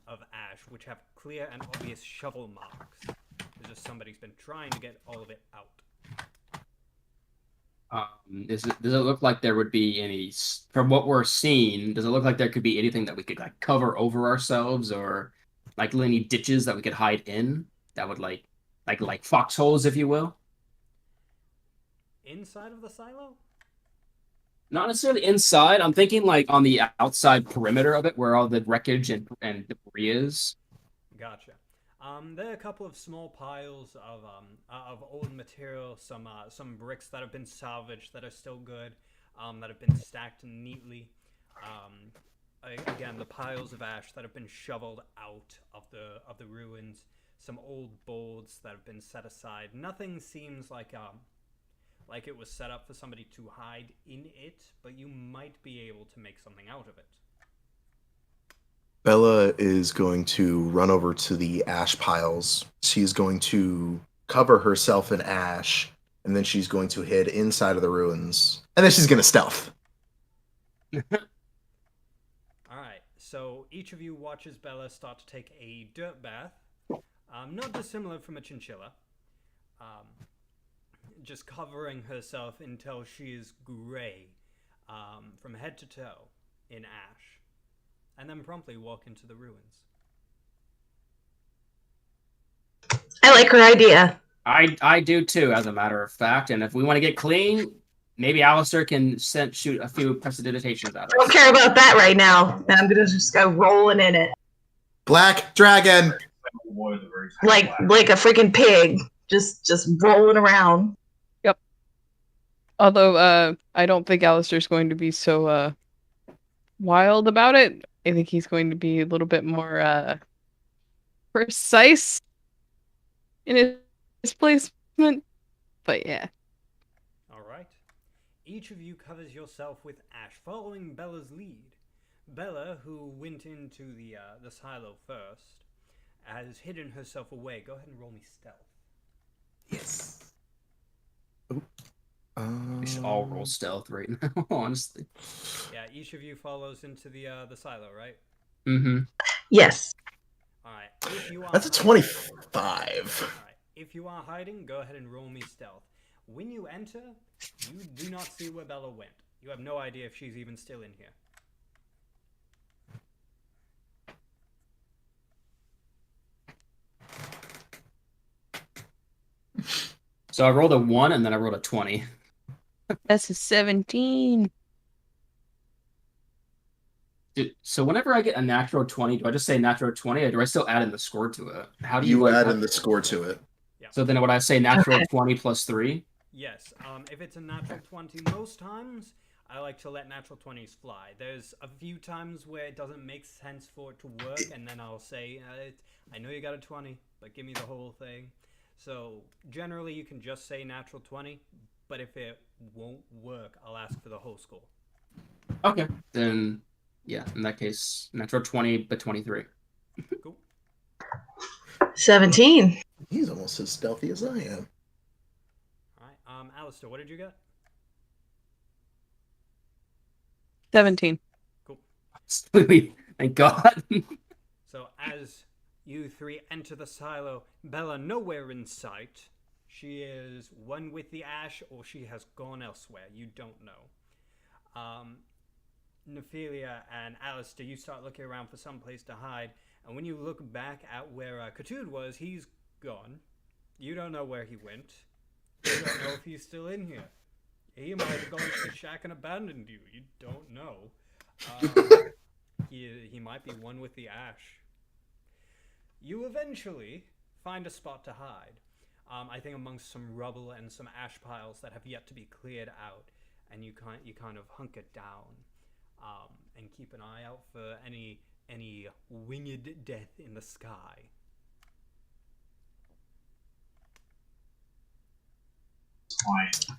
of ash, which have clear and obvious shovel marks. It's just somebody's been trying to get all of it out. Does it look like there would be any, from what we're seeing, does it look like there could be anything that we could like cover over ourselves, or like any ditches that we could hide in that would like foxholes, if you will? Inside of the silo? Not necessarily inside. I'm thinking like on the outside perimeter of it, where all the wreckage and debris is. Gotcha. There are a couple of small piles of old material, some bricks that have been salvaged that are still good, that have been stacked neatly. Again, the piles of ash that have been shoveled out of the ruins. Some old boards that have been set aside. Nothing seems like it was set up for somebody to hide in it, but you might be able to make something out of it. Bella is going to run over to the ash piles. She's going to cover herself in ash, and then she's going to hid inside of the ruins. And then she's going to stealth. Alright, so each of you watches Bella start to take a dirt bath. Not dissimilar from a chinchilla. Just covering herself until she is gray from head to toe in ash, and then promptly walk into the ruins. I like her idea. I do too, as a matter of fact. And if we want to get clean, maybe Alastor can shoot a few prestidigitations at us. I don't care about that right now. And I'm gonna just go rolling in it. Black dragon. Like a freaking pig. Just rolling around. Yep. Although I don't think Alastor's going to be so wild about it. I think he's going to be a little bit more precise in his placement. But yeah. Alright. Each of you covers yourself with ash, following Bella's lead. Bella, who went into the silo first, has hidden herself away. Go ahead and roll me stealth. Yes. We should all roll stealth right now, honestly. Yeah, each of you follows into the silo, right? Mm-hmm. Yes. Alright. If you are That's a hiding- 25. Alright. If you are hiding, go ahead and roll me stealth. When you enter, you do not see where Bella went. You have no idea if she's even still in here. So I rolled a 1 and then I rolled a 20. That's a 17. So whenever I get a natural 20, do I just say natural 20 or do I still add in the score to it? How do You add in the score to it. So then would I say natural 20 plus 3? Yes. If it's a natural 20, most times I like to let natural 20s fly. There's a few times where it doesn't make sense for it to work, and then I'll say, I know you got a 20, but give me the whole thing. So generally you can just say natural 20, but if it won't work, I'll ask for the whole score. Okay. Then, yeah, in that case, natural 20, but 23. Cool. 17. He's almost as stealthy as I am. Alright, Alastor, what did you get? 17. Cool. Thank God. So as you three enter the silo, Bella nowhere in sight. She is one with the ash, or she has gone elsewhere. You don't know. Nephylia and Alastor, you start looking around for some place to hide, and when you look back at where Ketud was, he's gone. You don't know where he went. You don't know if he's still in here. He might have gone to the shack and abandoned you. You don't know. He might be one with the ash. You eventually find a spot to hide. I think amongst some rubble and some ash piles that have yet to be cleared out, and you kind of hunker down and keep an eye out for any winged death in the sky.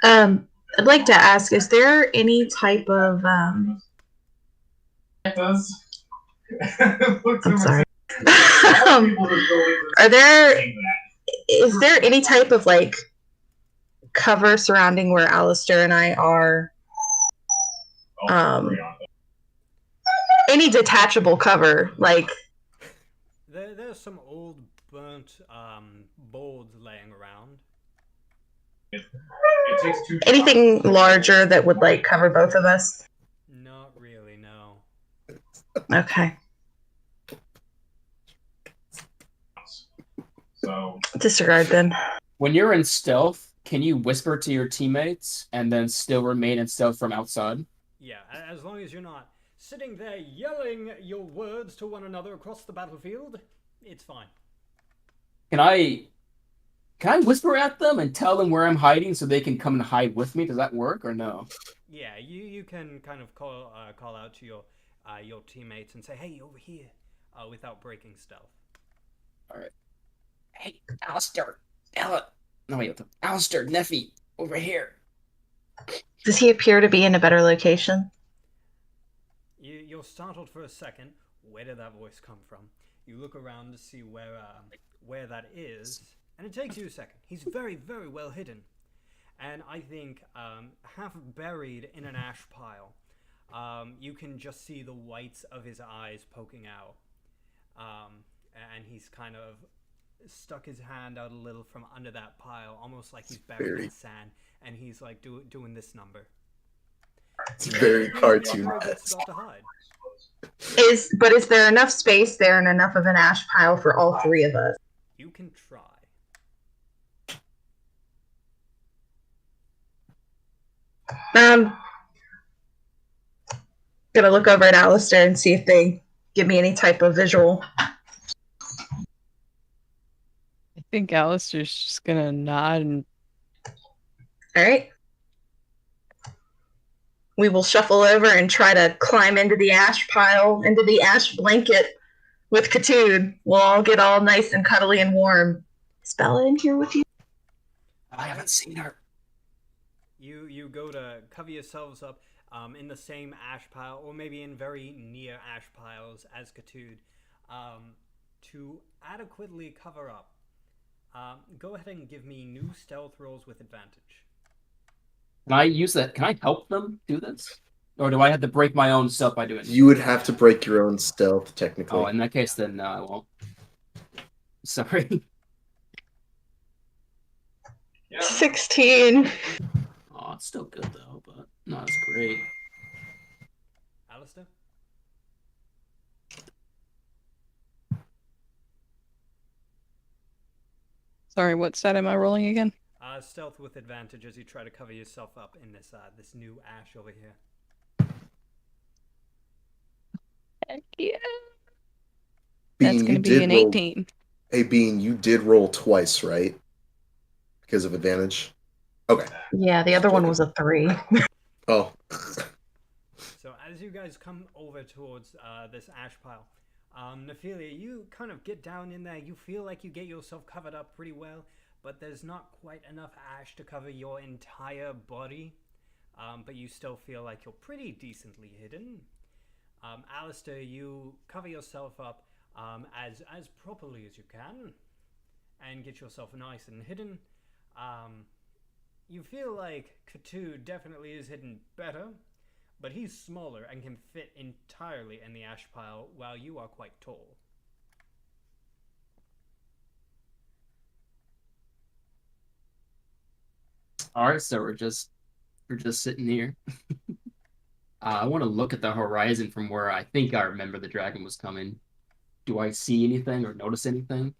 I'd like to ask, is there any type of I'm sorry. Is there any type of like cover surrounding where Alastor and I are? Any detachable cover, like There's some old burnt boards laying around. anything larger that would like cover both of us? Not really, no. Okay. So Disregard then. When you're in stealth, can you whisper to your teammates and then still remain in stealth from outside? Yeah, as long as you're not sitting there yelling your words to one another across the battlefield, it's fine. Can I whisper at them and tell them where I'm hiding so they can come and hide with me? Does that work or no? Yeah, you can kind of call out to your teammates and say, "Hey, over here," without breaking stealth. All right. Hey, Alastor, Alastor, Nephi, over here. Does he appear to be in a better location? You're startled for a second. Where did that voice come from? You look around to see where that is, and it takes you a second. He's very, very well hidden, and I think half buried in an ash pile. You can just see the whites of his eyes poking out, and he's kind of stuck his hand out a little from under that pile, almost like he's buried in sand, and he's like doing this number. It's very cartoon. To hide. Is there enough space there and enough of an ash pile for all three of us? You can try. Gonna look over at Alastor and see if they give me any type of visual. I think Alastor's just gonna nod and All right. We will shuffle over and try to climb into the ash pile, into the ash blanket with Ketud. We'll all get all nice and cuddly and warm. Is Bella in here with you? I haven't seen her. You go to cover yourselves up in the same ash pile, or maybe in very near ash piles as Ketud, to adequately cover up. Go ahead and give me new stealth rolls with advantage. Can I use that? Can I help them do this? Or do I have to break my own stuff by doing it? You would have to break your own stealth, technically. Oh, in that case, then no, I won't. Sorry. 16. Oh, it's still good, though, but not as great. Alastor? sorry, what stat am I rolling again? Stealth with advantage as you try to cover yourself up in this this new ash over here. Heck yeah. Bean, That's gonna you be did an roll- 18. Hey, Bean, you did roll twice, right? Because of advantage? Okay. Yeah, the other one was a 3. Oh. So as you guys come over towards this ash pile, Nephylia, you kind of get down in there. You feel like you get yourself covered up pretty well, but there's not quite enough ash to cover your entire body. But you still feel like you're pretty decently hidden. Alastor, you cover yourself up as properly as you can and get yourself nice and hidden. You feel like Ketud definitely is hidden better, but he's smaller and can fit entirely in the ash pile while you are quite tall. All right, so we're just sitting here. I want to look at the horizon from where I think I remember the dragon was coming. Do I see anything or notice anything?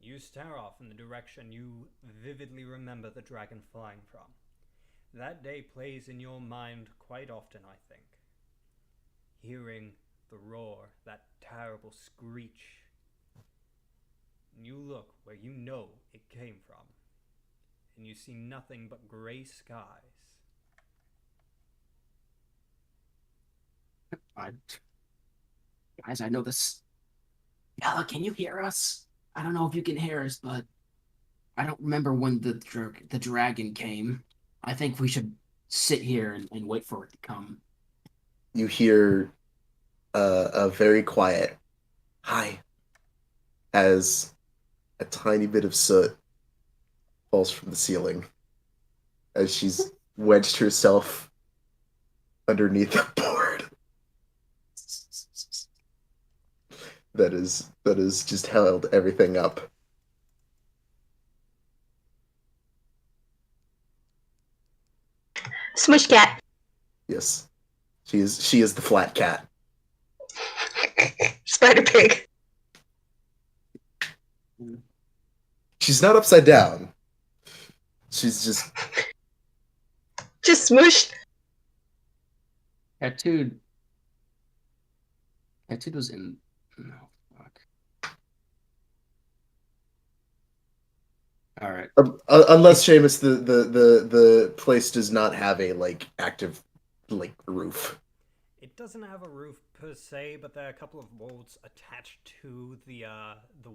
You stare off in the direction you vividly remember the dragon flying from. That day plays in your mind quite often, I think. Hearing the roar, that terrible screech. You look where you know it came from, and you see nothing but gray skies. Guys, I know this. Bella, can you hear us? I don't know if you can hear us, but I don't remember when the dragon came. I think we should sit here and wait for it to come. You hear a very quiet hi as a tiny bit of soot falls from the ceiling as she's wedged herself underneath a board that is just held everything up. Smush cat. Yes. She is the flat cat. Spider pig. She's not upside down. She's just smushed. Ketud was in. No, fuck. All right. Unless Seamus, the place does not have a active roof. It doesn't have a roof per se, but there are a couple of bolts attached to the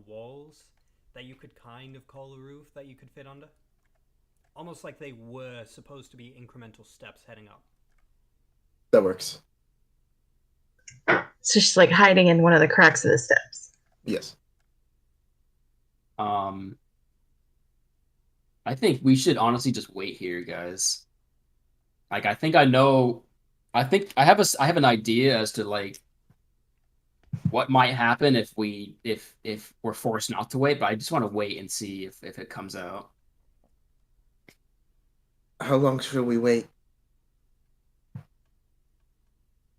walls that you could kind of call a roof that you could fit under. Almost like they were supposed to be incremental steps heading up. That works. So she's like hiding in one of the cracks of the steps. Yes. I think we should honestly just wait here, guys. Like, I think I know. I think I have an idea as to what might happen if we're forced not to wait, but I just want to wait and see if it comes out. How long should we wait?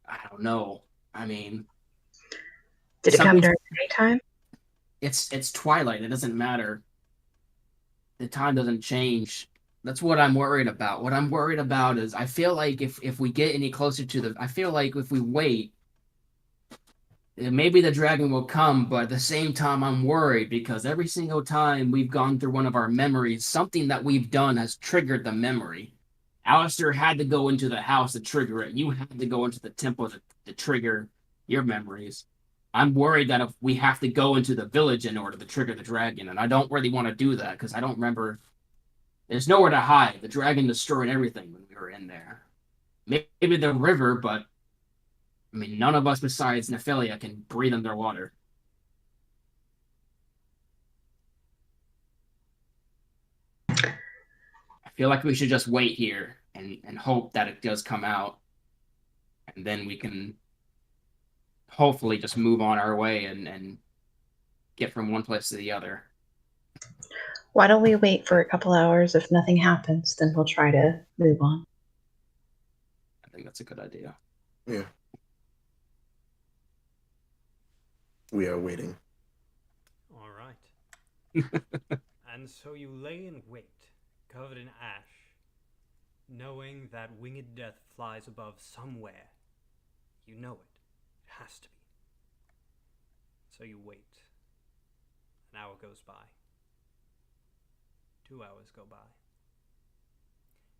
I don't know. I mean, Did it come during daytime? It's twilight. It doesn't matter. The time doesn't change That's what I'm worried about. What I'm worried about is I feel like if we get any closer to I feel like if we wait, maybe the dragon will come, but at the same time, I'm worried because every single time we've gone through one of our memories, something that we've done has triggered the memory. Alastor had to go into the house to trigger it. You had to go into the temple to trigger your memories. I'm worried that if we have to go into the village in order to trigger the dragon, and I don't really want to do that because I don't remember. There's nowhere to hide. The dragon destroyed everything when we were in there. Maybe the river, but I mean, none of us besides Nephylia can breathe underwater. I feel like we should just wait here and hope that it does come out. And then we can hopefully just move on our way and get from one place to the other. Why don't we wait for a couple hours? If nothing happens, then we'll try to move on. I think that's a good idea. Yeah. We are waiting. All right. And so you lay in wait, covered in ash, knowing that winged death flies above somewhere. You know it. It has to be. So you wait. An hour goes by. 2 hours go by.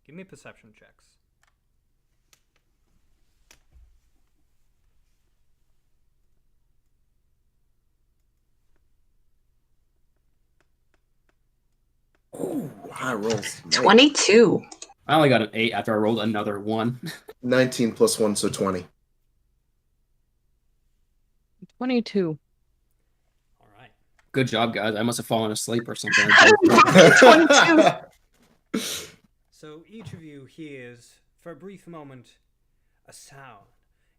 Give me perception checks. Ooh, high rolls. 22. I only got an 8 after I rolled another 1. 19 plus 1, so 20. 22. All right. Good job, guys. I must have fallen asleep or something. 22. So each of you hears, for a brief moment, a sound.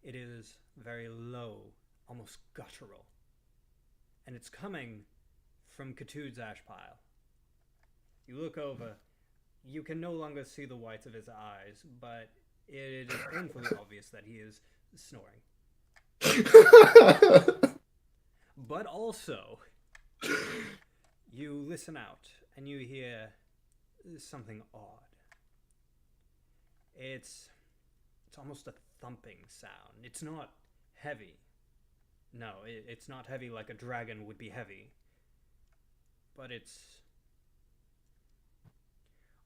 It is very low, almost guttural. And it's coming from Ketud's ash pile. You look over. You can no longer see the whites of his eyes, but it is painfully obvious that he is snoring. But also, you listen out and you hear something odd. It's almost a thumping sound. It's not heavy. No, it's not heavy like a dragon would be heavy. But it's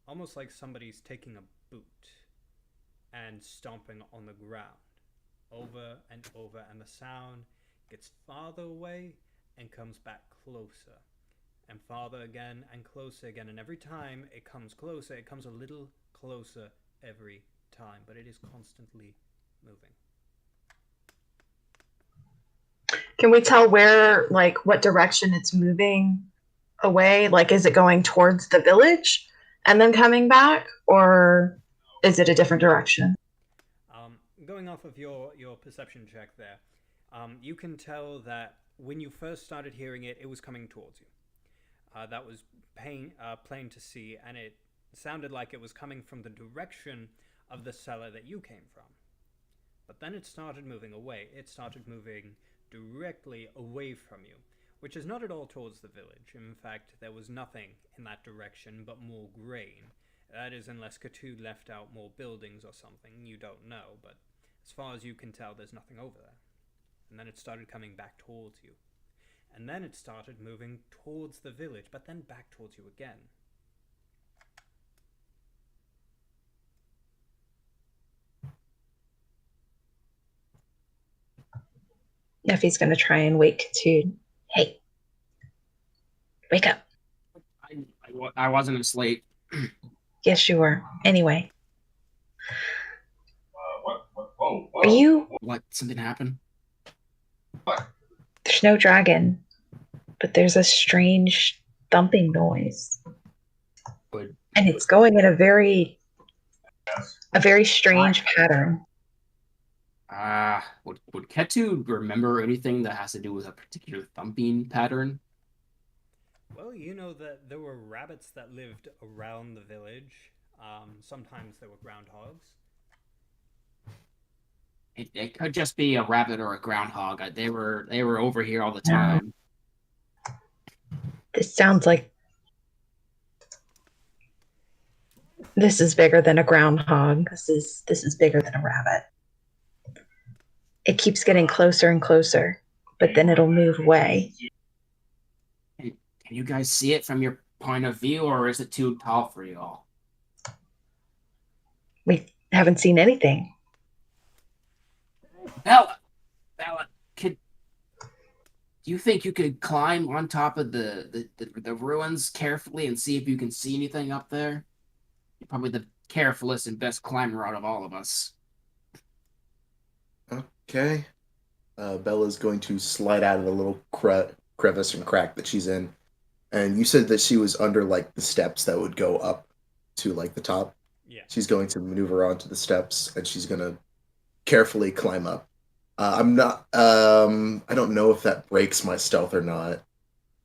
almost like somebody's taking a boot and stomping on the ground over and over, and the sound gets farther away and comes back closer and farther again and closer again, and every time it comes closer, it comes a little closer every time, but it is constantly moving. Can we tell where, like, what direction it's moving away? Like, is it going towards the village and then coming back, or is it a different direction? Going off of your perception check there, you can tell that when you first started hearing it, it was coming towards you. That was plain to see, and it sounded like it was coming from the direction of the cellar that you came from. But then it started moving away. It started moving directly away from you, which is not at all towards the village. In fact, there was nothing in that direction but more grain. That is, unless Ketud left out more buildings or something. You don't know, but as far as you can tell, there's nothing over there. And then it started coming back towards you. And then it started moving towards the village, but then back towards you again. Neffy's going to try and wake Ketud. Hey, wake up. I wasn't asleep. Yes, you were. Anyway. Are you... What? Something happened? There's no dragon, but there's a strange thumping noise. Good. And it's going in a very strange pattern. Would Ketu remember anything that has to do with a particular thumping pattern? Well, you know that there were rabbits that lived around the village. Sometimes there were groundhogs. It could just be a rabbit or a groundhog. They were over here all the time. This sounds like... This is bigger than a groundhog. This is bigger than a rabbit. It keeps getting closer and closer, but then it'll move away. Can you guys see it from your point of view, or is it too tall for you all? We haven't seen anything. Bella, do you think you could climb on top of the ruins carefully and see if you can see anything up there? You're probably the carefulest and best climber out of all of us. Okay. Bella's going to slide out of the little crevice and crack that she's in. And you said that she was under, like, the steps that would go up to, like, the top? Yeah. She's going to maneuver onto the steps, and she's going to carefully climb up. I don't know if that breaks my stealth or not.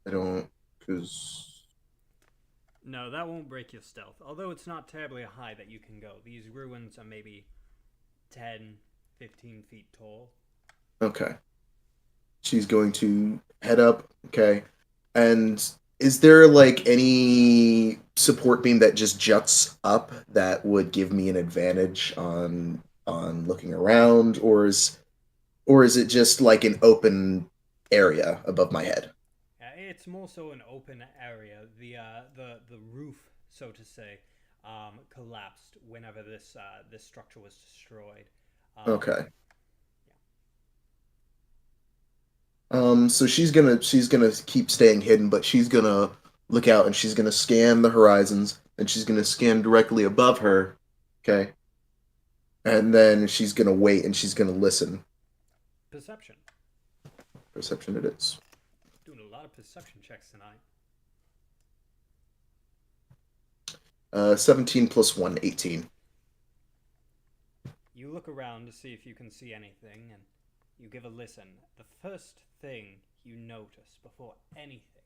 Because... No, that won't break your stealth. Although it's not terribly high that you can go. These ruins are maybe 10, 15 feet tall. Okay. She's going to head up, okay. And is there, like, any support beam that just juts up that would give me an advantage on looking around, or is it just like an open area above my head? It's more so an open area. The roof, so to say, collapsed whenever this structure was destroyed. Okay. So she's gonna keep staying hidden, but she's gonna look out and she's gonna scan the horizons, and she's gonna scan directly above her. Okay. And then she's gonna wait and she's gonna listen. Perception. Perception it is. Doing a lot of perception checks tonight. 17 plus 1, 18. You look around to see if you can see anything, and you give a listen. The first thing you notice before anything,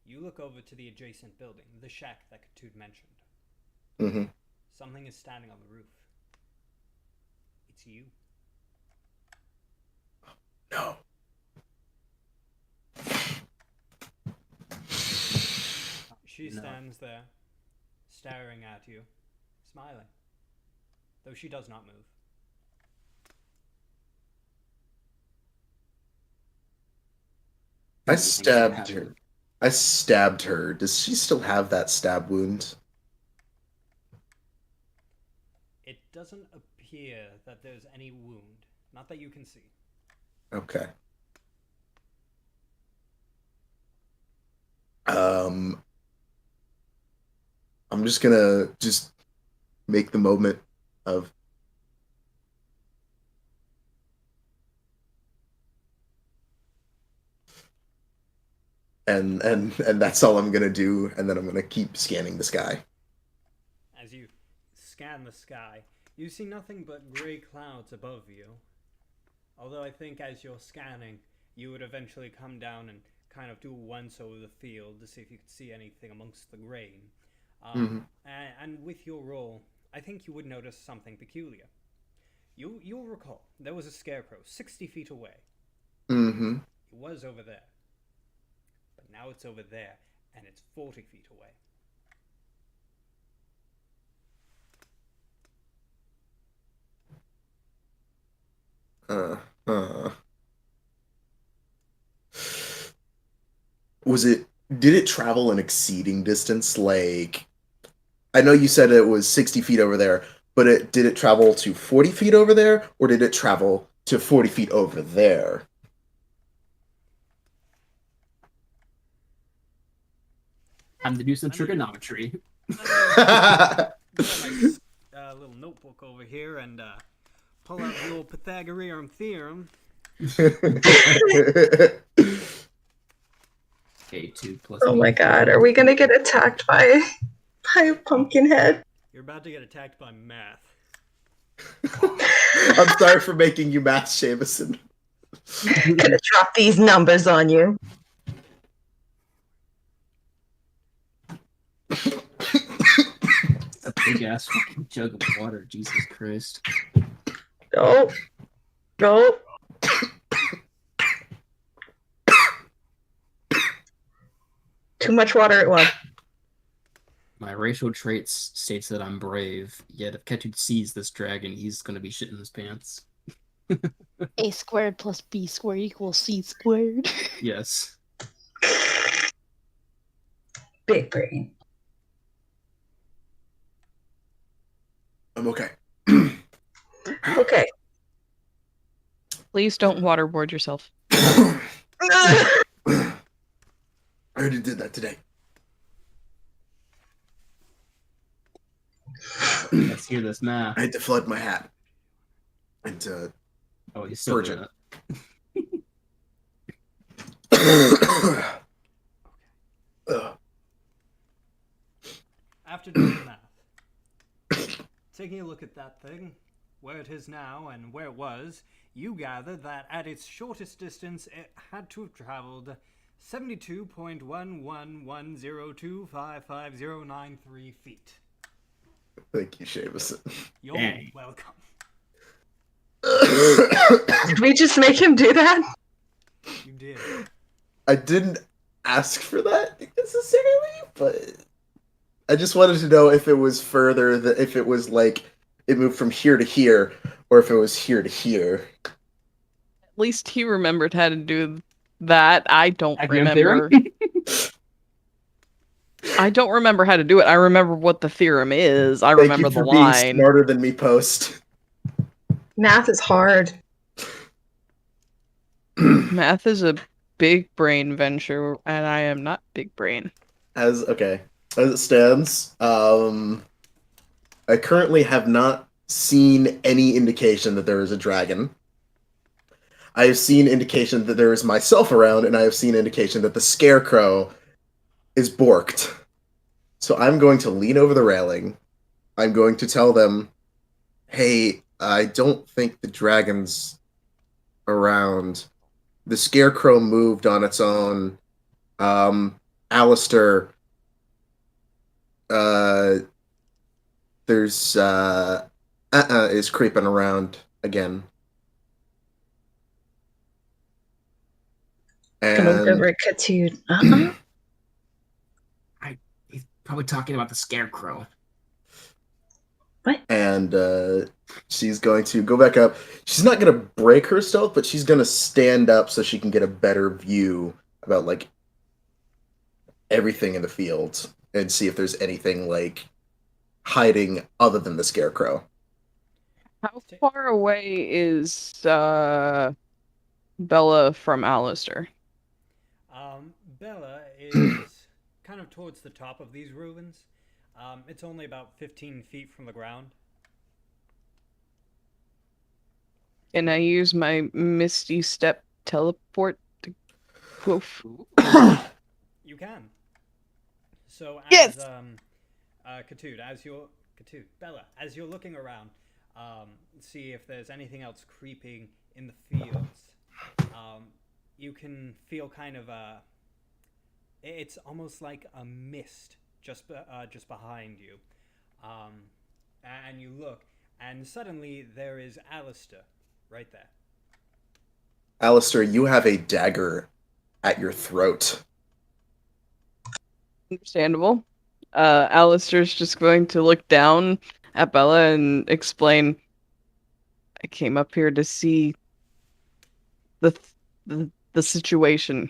you look over to the adjacent building, the shack that Ketud mentioned. Mm-hmm. Something is standing on the roof. It's you. No. She stands there, staring at you, smiling, though she does not move. I stabbed her. Does she still have that stab wound? It doesn't appear that there's any wound. Not that you can see. Okay. I'm just gonna make the moment of and that's all I'm gonna do, and then I'm gonna keep scanning the sky. As you scan the sky, you see nothing but gray clouds above you. Although I think as you're scanning, you would eventually come down and kind of do once over the field to see if you could see anything amongst the grain. And with your roll, I think you would notice something peculiar. You'll recall, there was a scarecrow 60 feet away. Mm-hmm. It was over there. But now it's over there, and it's 40 feet away. Did it travel an exceeding distance? Like, I know you said it was 60 feet over there, but did it travel to 40 feet over there, or did it travel to 40 feet over there? Time to do some trigonometry. My little notebook over here and pull out the old Pythagorean theorem. Ketud plus. Oh my god, are we gonna get attacked by a pumpkin head? You're about to get attacked by math. I'm sorry for making you math, Seamus. Gonna drop these numbers on you. A big ass fucking jug of water, Jesus Christ. Go. Go. Too much water at once. My racial traits states that I'm brave, yet if Ketud sees this dragon, he's gonna be shitting his pants. A squared plus B squared equals C squared. Yes. Big brain. I'm okay. Okay. Please don't waterboard yourself. I already did that today. Let's hear this math. I had to flood my hat. And Oh, he's still purge doing it. Ugh. After doing the math, taking a look at that thing, where it is now and where it was, you gather that at its shortest distance it had to have traveled 72.11102555093 feet. Thank you, Seamus. You're Dang. welcome. Did we just make him do that? You did. I didn't ask for that necessarily, but I just wanted to know if it was further, if it was like it moved from here to here, or if it was here to here. At least he remembered how to do that. I don't Academic remember. I don't remember how to do it. I remember what the theorem is. I Thank remember you for the being line. smarter than me, Post. Math is hard. Math is a big brain venture, and I am not big brain. As it stands, I currently have not seen any indication that there is a dragon. I have seen indication that there is myself around, and I have seen indication that the scarecrow is borked. So I'm going to lean over the railing. I'm going to tell them, hey, I don't think the dragon's around. The scarecrow moved on its own. Alastor, there's is creeping around again. Gonna look And over at Ketud. He's probably talking about the scarecrow. and she's going to go back up. She's not going to break her stealth, but she's going to stand up so she can get a better view about like everything in the field and see if there's anything like hiding other than the scarecrow. How far away is Bella from Alastor? Bella is kind of towards the top of these ruins. It's only about 15 feet from the ground. Can I use my Misty Step teleport to poof? You can. So as Yes! Bella, as you're looking around, see if there's anything else creeping in the fields. You can feel kind of it's almost like a mist just behind you, and you look, and suddenly there is Alastor right there. Alastor, you have a dagger at your throat. Understandable. Alastor's just going to look down at Bella and explain, I came up here to see the situation.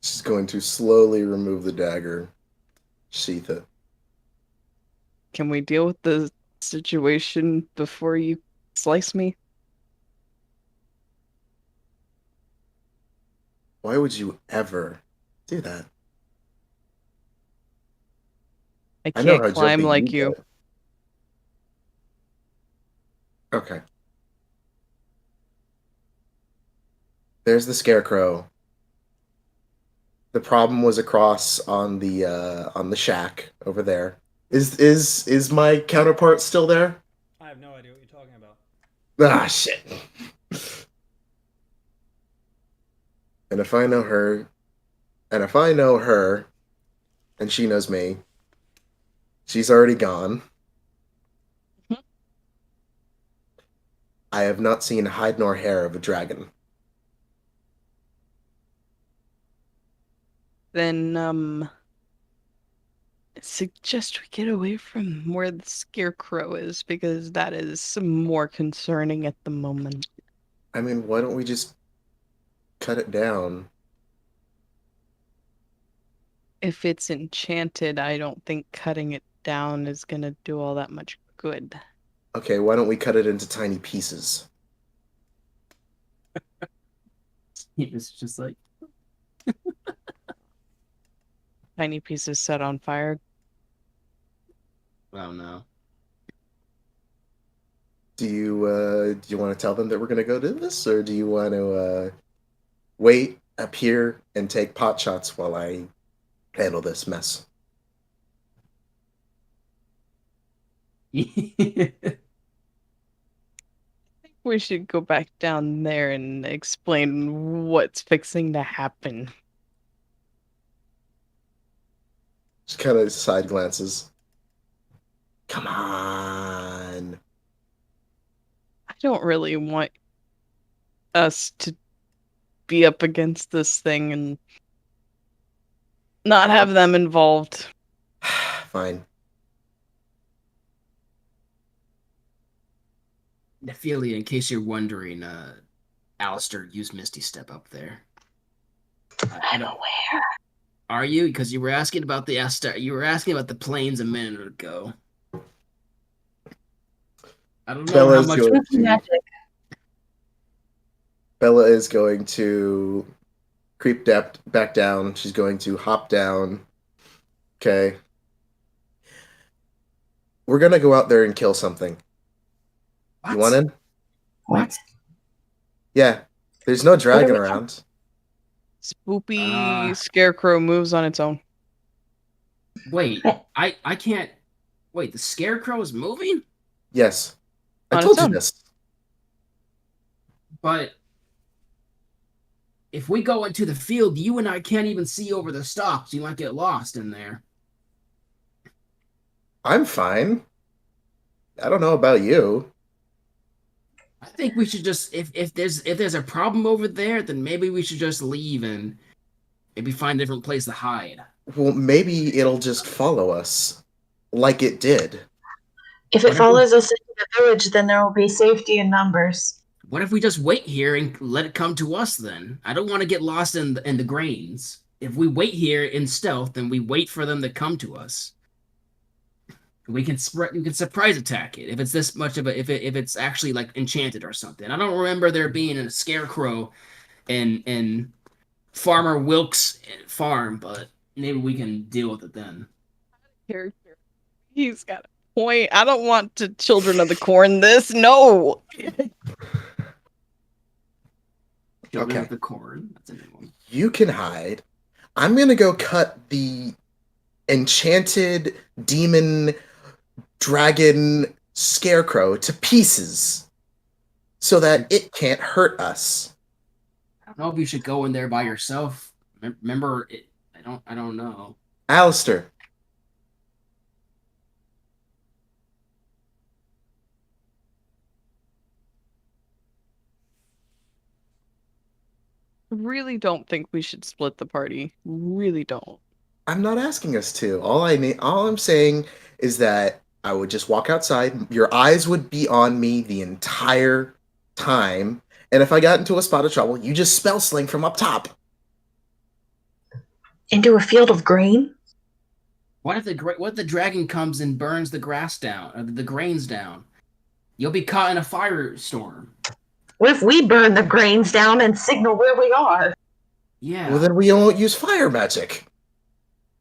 She's going to slowly remove the dagger, sheath it. Can we deal with the situation before you slice me? Why would you ever do that? I know can't how climb jumpy like you. get. Okay. There's the scarecrow. The problem was across on the shack over there. Is my counterpart still there? I have no idea what you're talking about. Ah, shit. And if I know her, and she knows me, she's already gone. Mhm. I have not seen hide nor hair of a dragon. Then, suggest we get away from where the scarecrow is, because that is more concerning at the moment. I mean, why don't we just cut it down? If it's enchanted, I don't think cutting it down is gonna do all that much good. Okay, why don't we cut it into tiny pieces? He was just like, Tiny pieces set on fire. oh no. Do you want to tell them that we're gonna go do this, or do you want to wait up here and take pot shots while I handle this mess? We should go back down there and explain what's fixing to happen. Just kind of side glances. Come on. I don't really want us to be up against this thing and not have them involved. Fine. Nephylia, in case you're wondering, Alastor used Misty Step up there. I'm aware. Are you? Because you were asking about the Astar. You were asking about the planes a minute ago. I don't know how much. Bella is going to creep back down. She's going to hop down. Okay. We're gonna go out there and kill something. What? You want in? What? Yeah. There's no dragon around. Spoopy scarecrow moves on its own. Wait, I can't. Wait, the scarecrow is moving? Yes. I On told its you own. this. But if we go into the field, you and I can't even see over the stalks. You might get lost in there. I'm fine. I don't know about you. I think we should just if there's a problem over there, then maybe we should just leave and maybe find a different place to hide. Well, maybe it'll just follow us like it did. If it follows us into the village, then there will be safety in numbers. What if we just wait here and let it come to us then? I don't want to get lost in the grains. If we wait here in stealth, then we wait for them to come to us. We can surprise attack it if it's this much of a if it's actually like enchanted or something. I don't remember there being a scarecrow in Farmer Wilkes' farm, but maybe we can deal with it then. Character. He's got a point. I don't want to Children of the Corn this. No. Children Okay. of the Corn. That's a new one. You can hide. I'm gonna go cut the enchanted demon dragon scarecrow to pieces so that it can't hurt us. I don't know if you should go in there by yourself. Remember, I don't know. Alastor. Really don't think we should split the party. Really don't. I'm not asking us to. All I'm saying is that I would just walk outside. Your eyes would be on me the entire time. And if I got into a spot of trouble, you just spell sling from up top. Into a field of grain? What if the dragon comes and burns the grass down, or the grains down? You'll be caught in a firestorm. What if we burn the grains down and signal where we are? Yeah. Well, then we won't use fire magic.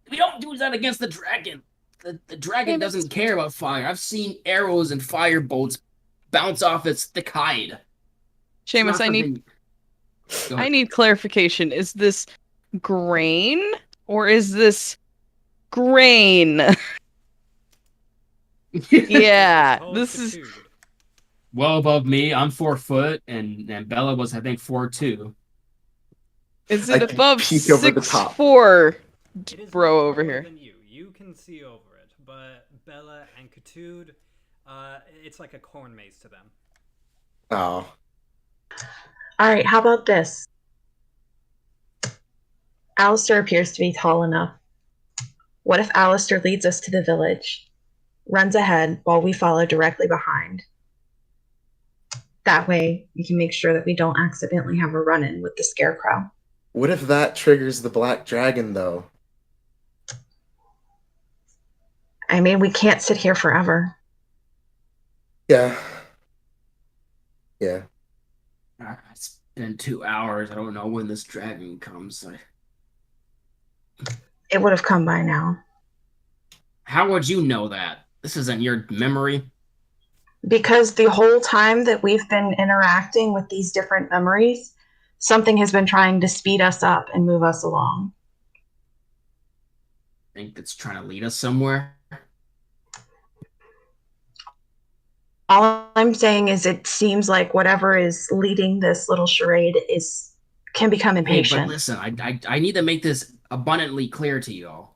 We don't do that against the dragon. The dragon doesn't care about fire. I've seen arrows and fire bolts bounce off its thick hide. Seamus, I need clarification. Is this grain or is this grain? Yeah, this is well above me. I'm 4 foot, and Bella was, I think, 4'2". Is it I above peek over the top. 6'4", It is bro much over taller here? than you can see over it, but Bella and Ketud, it's like a corn maze to them. Oh. Alright, how about this? Alastor appears to be tall enough. What if Alastor leads us to the village, runs ahead while we follow directly behind? That way, we can make sure that we don't accidentally have a run-in with the Scarecrow. What if that triggers the Black Dragon, though? I mean, we can't sit here forever. Yeah. Yeah. It's been 2 hours. I don't know when this dragon comes. It would have come by now. How would you know that? This isn't your memory. Because the whole time that we've been interacting with these different memories, something has been trying to speed us up and move us along. Think it's trying to lead us somewhere? All I'm saying is it seems like whatever is leading this little charade can become impatient. Hey, but listen, I need to make this abundantly clear to you all.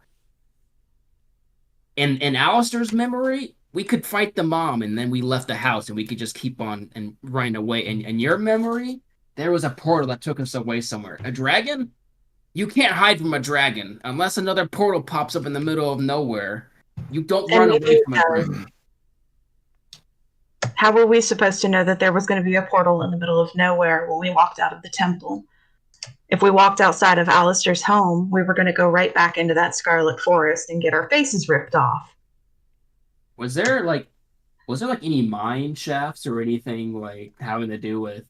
In Alastor's memory, we could fight the mom and then we left the house and we could just keep on and running away. And in your memory, there was a portal that took us away somewhere. A dragon? You can't hide from a dragon unless another portal pops up in the middle of nowhere. You don't run away from a dragon. How were we supposed to know that there was going to be a portal in the middle of nowhere when we walked out of the temple? If we walked outside of Alastor's home, we were going to go right back into that Scarlet Forest and get our faces ripped off. Was there any mine shafts or anything like having to do with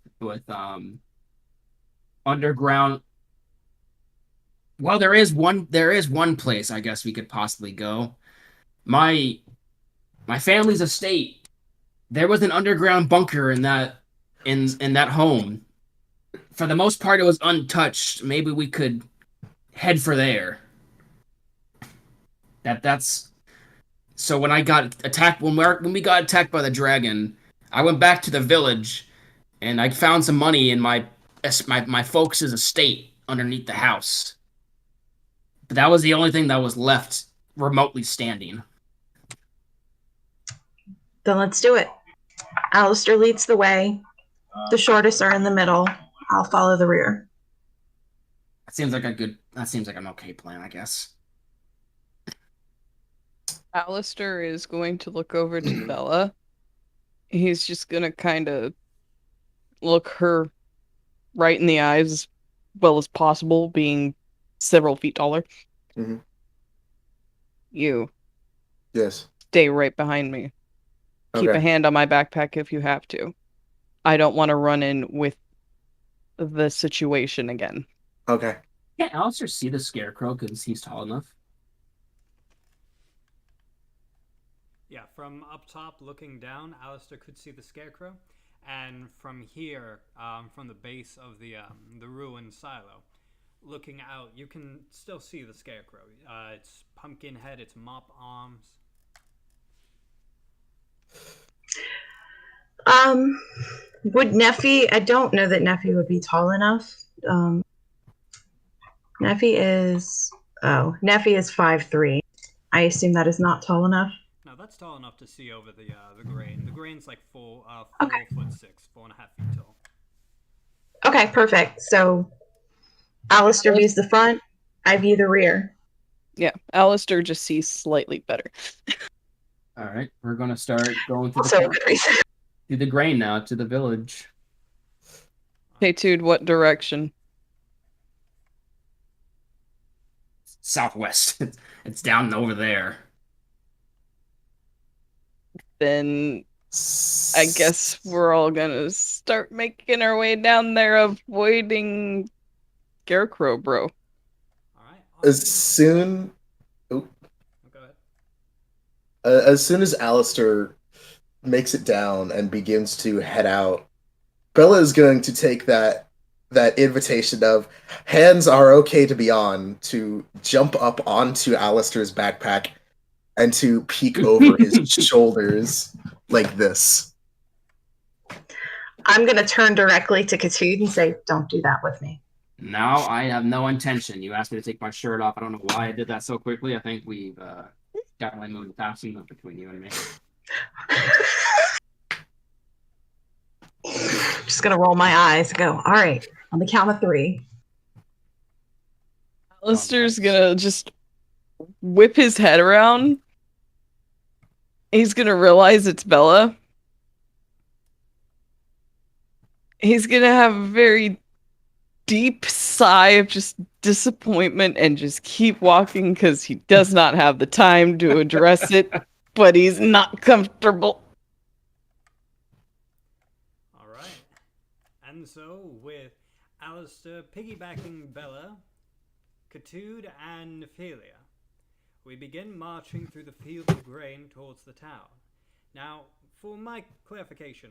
underground? Well, there is one place I guess we could possibly go. My family's estate. There was an underground bunker in that home. For the most part, it was untouched. Maybe we could head for there. That's. So when I got attacked, when we got attacked by the dragon, I went back to the village, and I found some money in my folks' estate underneath the house. But that was the only thing that was left remotely standing. Then let's do it. Alastor leads the way. The shortest are in the middle. I'll follow the rear. That seems like an okay plan, I guess. Alastor is going to look over to Bella. He's just gonna kind of look her right in the eyes as well as possible, being several feet taller. Mm-hmm. You. Yes. Stay right behind me. Keep a hand on my backpack if you have to. I don't want to run in with the situation again. Okay. Can't Alastor see the Scarecrow because he's tall enough? Yeah, from up top looking down, Alastor could see the Scarecrow, and from here, from the base of the ruined silo, looking out, you can still see the Scarecrow. Its pumpkin head, its mop arms. Would Nephi? I don't know that Nephi would be tall enough. Nephi is 5'3". I assume that is not tall enough. No, that's tall enough to see over the grain. The grain's like 4'6", 4.5 feet tall. Okay, perfect. So Alastor views the front, I view the rear. Yeah, Alastor just sees slightly better. All right, we're gonna start going through the grain now to the village. Ketud, what direction? Southwest. It's down over there. Then I guess we're all gonna start making our way down there, avoiding Scarecrow, bro. All right. As soon as Alastor makes it down and begins to head out, Bella is going to take that invitation of hands are okay to be on, to jump up onto Alastor's backpack and to peek over his shoulders like this. I'm going to turn directly to Ketud and say, don't do that with me. No, I have no intention. You asked me to take my shirt off. I don't know why I did that so quickly. I think we've definitely moved fast enough between you and me. Just going to roll my eyes and go, all right, on the count of 3. Alastor's gonna just whip his head around. He's gonna realize it's Bella. He's gonna have a very deep sigh of just disappointment and just keep walking because he does not have the time to address it, but he's not comfortable. All right. And so, with Alastor piggybacking Bella, Ketud, and Nephylia, we begin marching through the fields of grain towards the town. Now, for my clarification,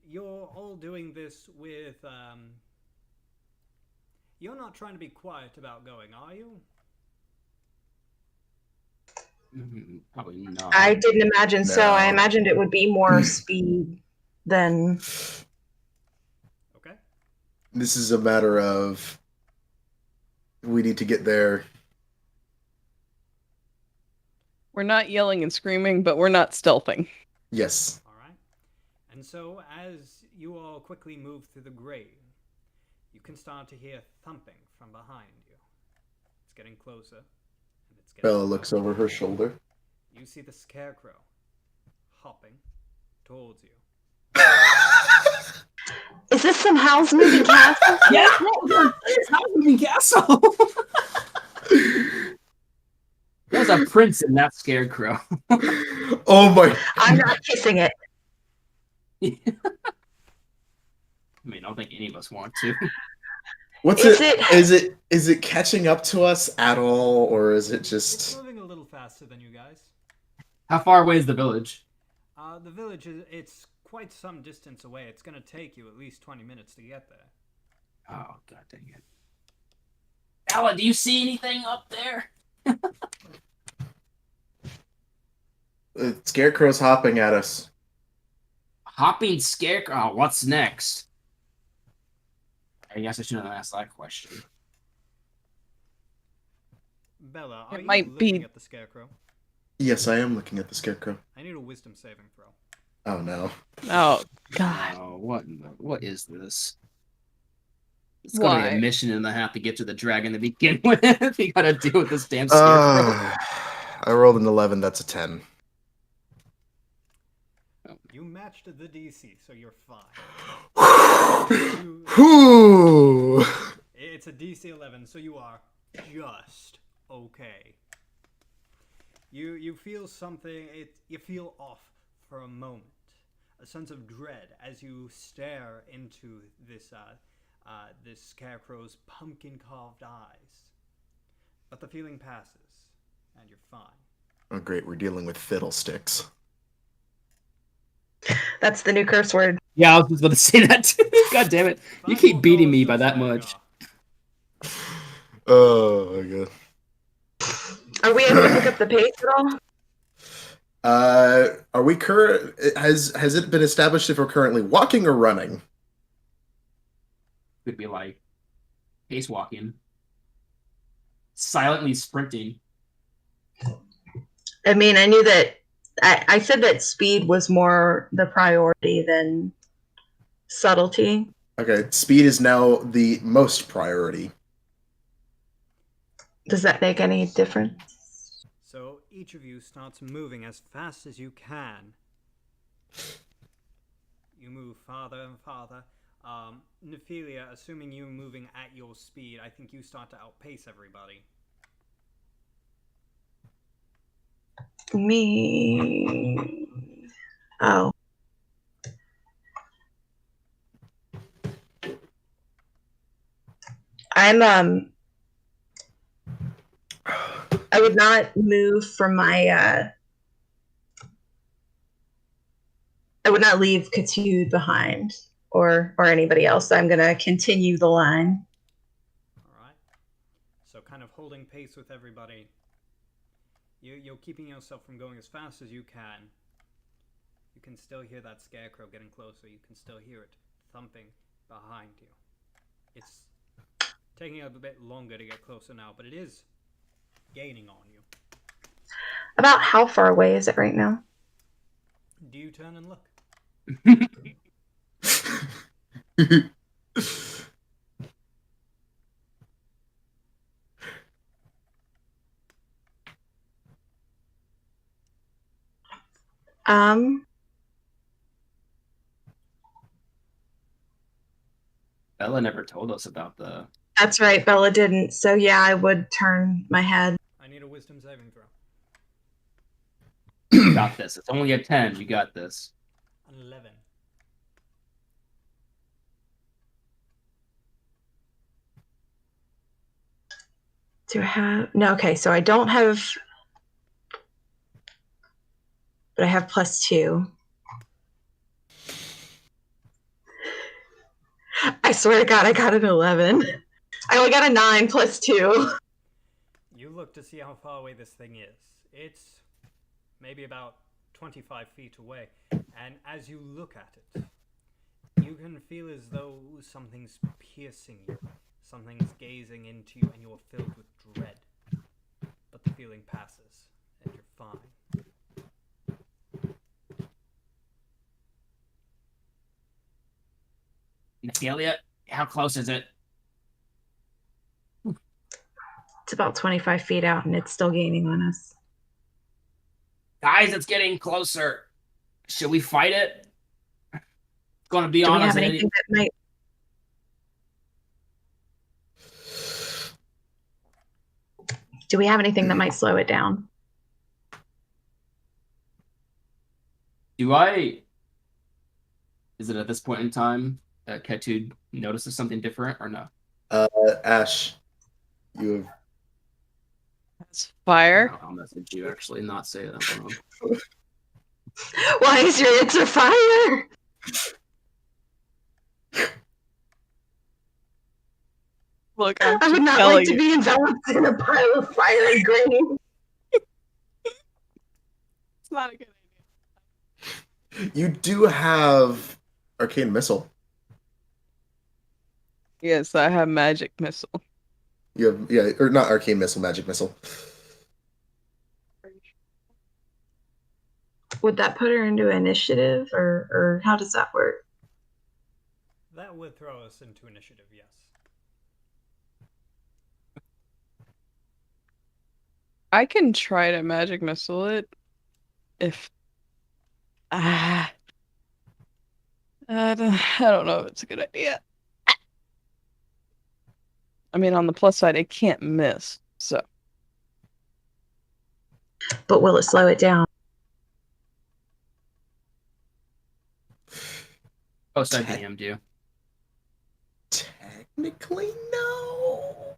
you're all doing this with, You're not trying to be quiet about going, are you? Probably not. I didn't imagine so. I No. imagined it would be more speed than. Okay. This is a matter of we need to get there. We're not yelling and screaming, but we're not stealthing. Yes. All right. And so, as you all quickly move through the grain, you can start to hear thumping from behind you. It's getting closer, and it's getting Bella looks closer. over her shoulder. You see the scarecrow hopping towards you. Is this some Howl's Moving Castle? Yeah, it's not moving castle. There's a prince in that scarecrow. Oh my! I'm not kissing it. I mean, I don't think any of us want to. What's Is it? Is it catching up to us at all, or is it It's just? moving a little faster than you guys. How far away is the village? The village it's quite some distance away. It's going to take you at least 20 minutes to get there. Oh, god dang it. Ella, do you see anything up there? The scarecrow's hopping at us. Hopping scarecrow. Oh, what's next? I guess I shouldn't have asked that question. Bella, are It you might looking be- at the scarecrow? Yes, I am looking at the scarecrow. I need a wisdom saving throw. Oh no! Oh, God. Oh, what is this? It's gonna be Why? a mission, and I have to get to the dragon to begin with. You gotta deal with this damn scarecrow. I rolled an 11. That's a 10. You matched the DC, so you're fine. Whew. It's a DC 11, so you are just okay. You feel something. You feel off for a moment. A sense of dread as you stare into this scarecrow's pumpkin-carved eyes. But the feeling passes, and you're fine. Oh great, we're dealing with fiddlesticks. That's the new curse word. Yeah, I was just gonna say that too. God damn it. You keep beating me by that much. Oh my god. Are we able to pick up the pace at all? Are we current? Has it been established if we're currently walking or running? Could be like pace walking, silently sprinting. I mean, I knew that. I said that speed was more the priority than subtlety. Okay, speed is now the most priority. Does that make any difference? So each of you starts moving as fast as you can. You move farther and farther. Nephylia, assuming you're moving at your speed, I think you start to outpace everybody. Me. Oh. I'm I would not move from my I would not leave Ketud behind or anybody else. I'm gonna continue the line. Alright. So kind of holding pace with everybody. You're keeping yourself from going as fast as you can. You can still hear that scarecrow getting closer. You can still hear it thumping behind you. It's taking a bit longer to get closer now, but it is gaining on you. About how far away is it right now? Do you turn and look? Um, Bella never told us about the. that's right, Bella didn't. So yeah, I would turn my head. I need a wisdom saving throw. You got this. It's only a 10. You got this. An 11. Do I have no? Okay, so I don't have, but I have +2. I swear to God, I got an 11. I only got a 9 +2. You look to see how far away this thing is. It's maybe about 25 feet away, and as you look at it, you can feel as though something's piercing you. Something's gazing into you, and you're filled with dread. But the feeling passes, and you're fine. Nephylia, how close is it? It's about 25 feet out, and it's still gaining on us. Guys, it's getting closer. Should we fight it? It's gonna be Do we on us. have anything that might? Do we have anything that might slow it down? Do I? Is it at this point in time that Ketud notices something different or no? Ash, you have. That's fire. I'll message you actually, not say that wrong. Why is your answer fire? Look, I would not like to be enveloped in a pile of fire and grain. It's not a good idea. You do have arcane missile. Yes, I have magic missile. You have, yeah, or not arcane missile, magic missile. Would that put her into initiative, or how does that work? That would throw us into initiative, yes. I can try to magic missile it if I don't know if it's a good idea. I mean, on the plus side, it can't miss. So, But will it slow it down? Post I DM'd you. Technically, no,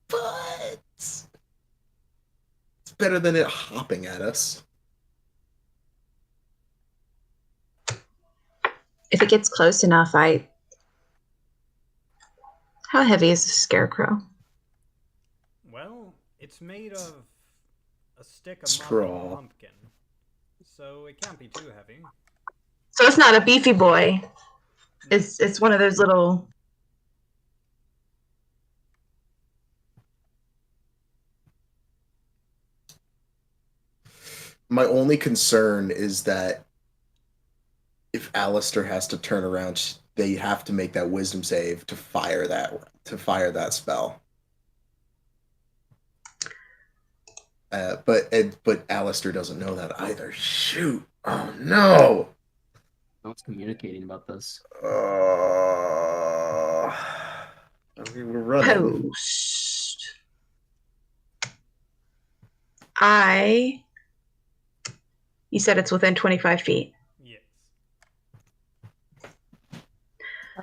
but it's better than it hopping at us. If it gets close enough, How heavy is a scarecrow? Well, it's made of a stick of Straw. mottled pumpkin, so it can't be too heavy. So it's not a beefy boy. It's one of those little. My only concern is that if Alastor has to turn around, they have to make that wisdom save to fire that spell. But Alastor doesn't know that either. Shoot! Oh no! No one's communicating about this. We were running. Post. You said it's within 25 feet. Yes.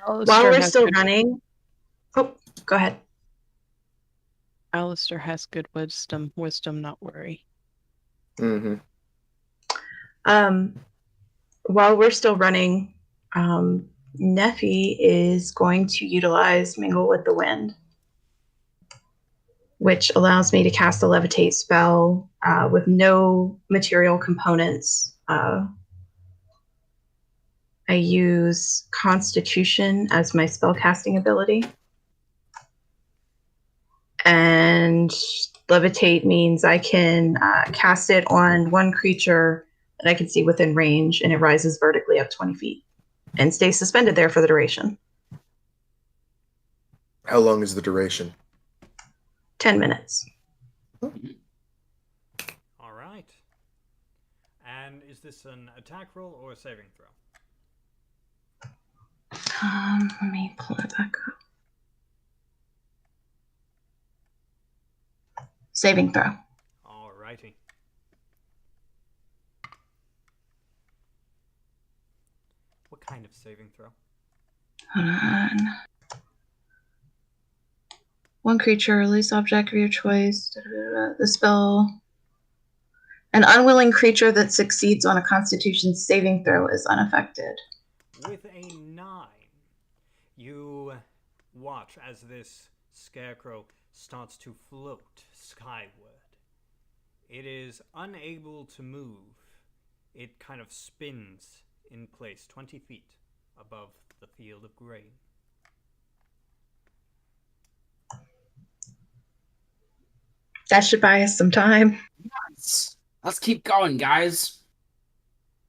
While we're still running. Oh, go ahead. Alastor has good wisdom. Wisdom, not worry. Mm-hmm. While we're still running, Nephi is going to utilize Mingle with the Wind, which allows me to cast a levitate spell with no material components. I use Constitution as my spellcasting ability. And levitate means I can cast it on one creature that I can see within range, and it rises vertically up 20 feet and stays suspended there for the duration. How long is the duration? 10 minutes. All right. And is this an attack roll or a saving throw? Let me pull it back up. Saving throw. Alrighty. What kind of saving throw? Hold on. One creature or loose object of your choice. The spell. An unwilling creature that succeeds on a Constitution saving throw is unaffected. With a 9, you watch as this scarecrow starts to float skyward. It is unable to move. It kind of spins in place 20 feet above the field of grain. That should buy us some time. Let's keep going, guys.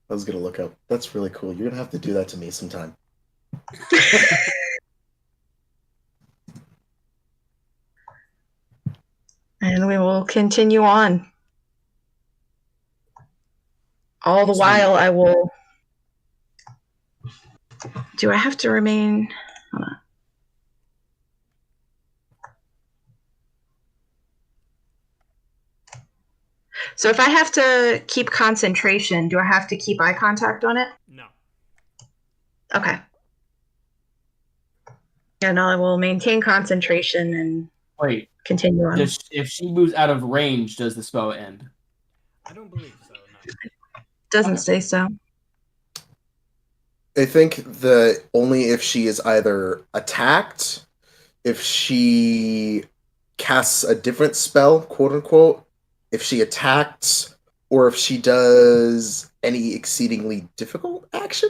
I was gonna look up. That's really cool. You're gonna have to do that to me sometime. And we will continue on. All the while, I will. Do I have to remain? Hold on. So if I have to keep concentration, do I have to keep eye contact on it? No. Okay. And I will maintain concentration and Wait, continue on. if she moves out of range, does the spell end? I don't believe so, no. Doesn't say so. I think only if she is either attacked, if she casts a different spell, quote unquote, if she attacks, or if she does any exceedingly difficult action.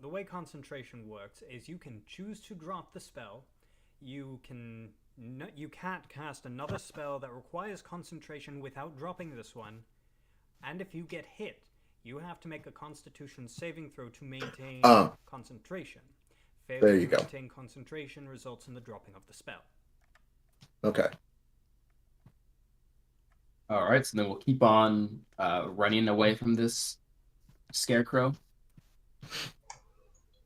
The way concentration works is you can choose to drop the spell. You can't cast another spell that requires concentration without dropping this one. And if you get hit, you have to make a Constitution saving throw to maintain concentration. There you Failure to go. maintain concentration results in the dropping of the spell. Okay. All right, so then we'll keep on running away from this scarecrow.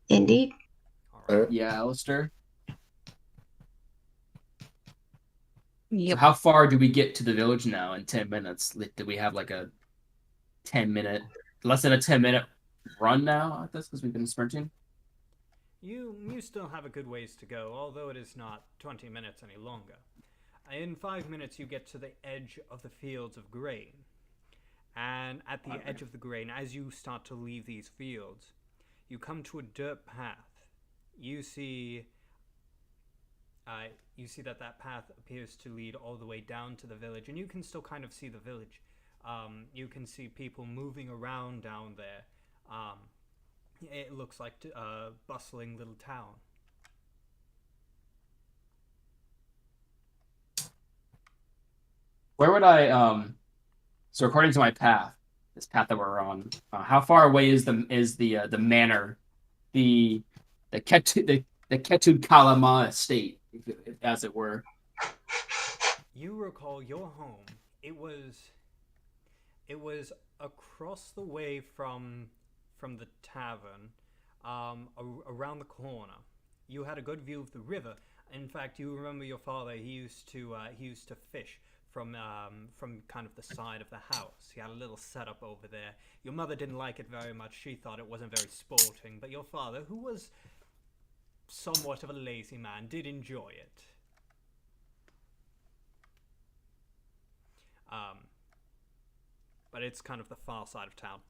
Indeed. All right. Yeah, Alastor. Yep. So how far do we get to the village now in 10 minutes? Do we have like a 10-minute, less than a 10-minute run now at this because we've been sprinting? You still have a good ways to go, although it is not 20 minutes any longer. In 5 minutes, you get to the edge of the fields of grain. And at the edge of the grain, as you start to leave these fields, you come to a dirt path. You see that path appears to lead all the way down to the village, and you can still kind of see the village. You can see people moving around down there. It looks like a bustling little town. Where would I so according to my path, this path that we're on, how far away is the manor, the Ketud Kalama estate, as it were? You recall your home. It was across the way from the tavern, around the corner. You had a good view of the river. In fact, you remember your father. He used to fish from kind of the side of the house. He had a little setup over there. Your mother didn't like it very much. She thought it wasn't very sporting. But your father, who was somewhat of a lazy man, did enjoy it. But it's kind of the far side of town.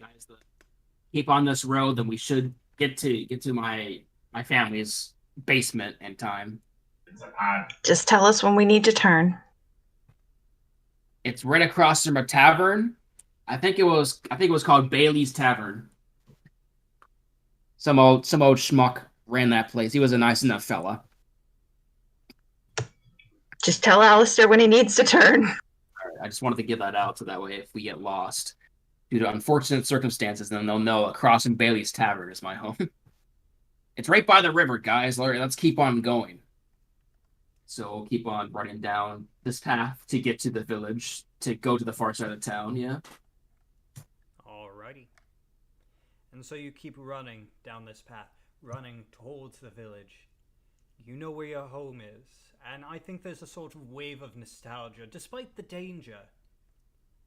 Guys, keep on this road, then we should get to my family's basement in time. Just tell us when we need to turn. It's right across from a tavern. I think it was called Bailey's Tavern. Some old schmuck ran that place. He was a nice enough fella. Just tell Alastor when he needs to turn. All right, I just wanted to get that out so that way if we get lost due to unfortunate circumstances, then they'll know across from Bailey's Tavern is my home. It's right by the river, guys. All right, let's keep on going. So we'll keep on running down this path to get to the village, to go to the far side of town, yeah? Alrighty. And so you keep running down this path, running towards the village. You know where your home is, and I think there's a sort of wave of nostalgia, despite the danger.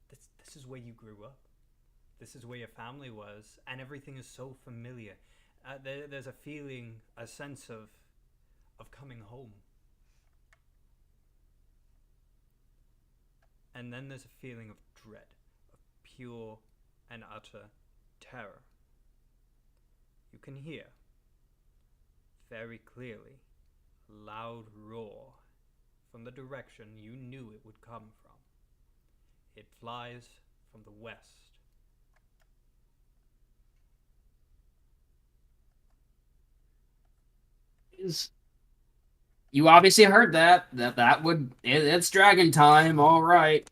This is where you grew up. This is where your family was, and everything is so familiar. There's a feeling, a sense of coming home. And then there's a feeling of dread, of pure and utter terror. You can hear, very clearly, a loud roar from the direction you knew it would come from. It flies from the west. You obviously heard that. It's dragon time, alright.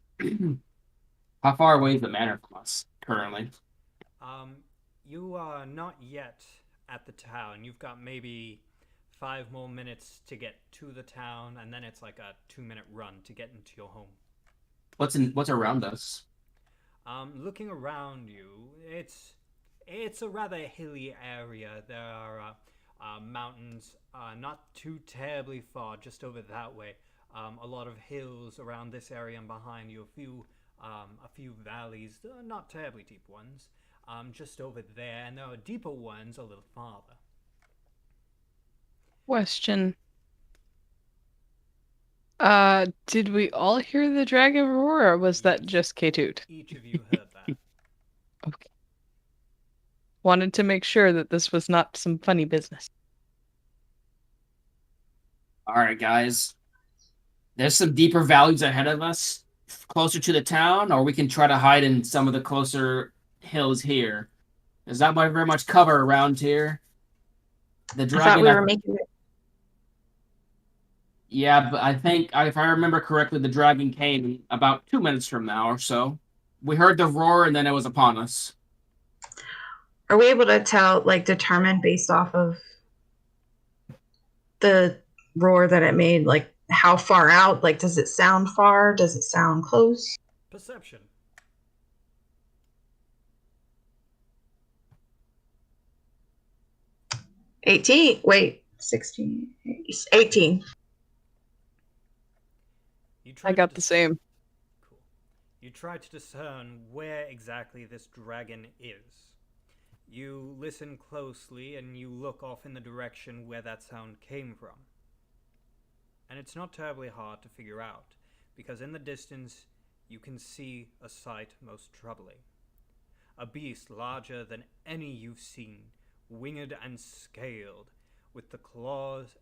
How far away is the manor from us, currently? You are not yet at the town. You've got maybe 5 more minutes to get to the town, and then it's like a 2-minute run to get into your home. What's around us? Looking around you, it's a rather hilly area. There are mountains not too terribly far, just over that way. A lot of hills around this area and behind you. A few valleys, not terribly deep ones, just over there, and there are deeper ones a little farther. Question. Did we all hear the dragon roar, or was that just Ketud? Each of you heard that. Okay. Wanted to make sure that this was not some funny business. Alright, guys. There's some deeper valleys ahead of us, closer to the town, or we can try to hide in some of the closer hills here. There's not very much cover around here. The dragon. I thought we were making it. Yeah, but I think, if I remember correctly, the dragon came about 2 minutes from now or so. We heard the roar, and then it was upon us. Are we able to determine based off of the roar that it made, how far out? Does it sound far? Does it sound close? Perception. Wait, 16. 18. I got the same. Cool. You try to discern where exactly this dragon is. You listen closely and you look off in the direction where that sound came from. And it's not terribly hard to figure out, because in the distance you can see a sight most troubling. A beast larger than any you've seen, winged and scaled, with claws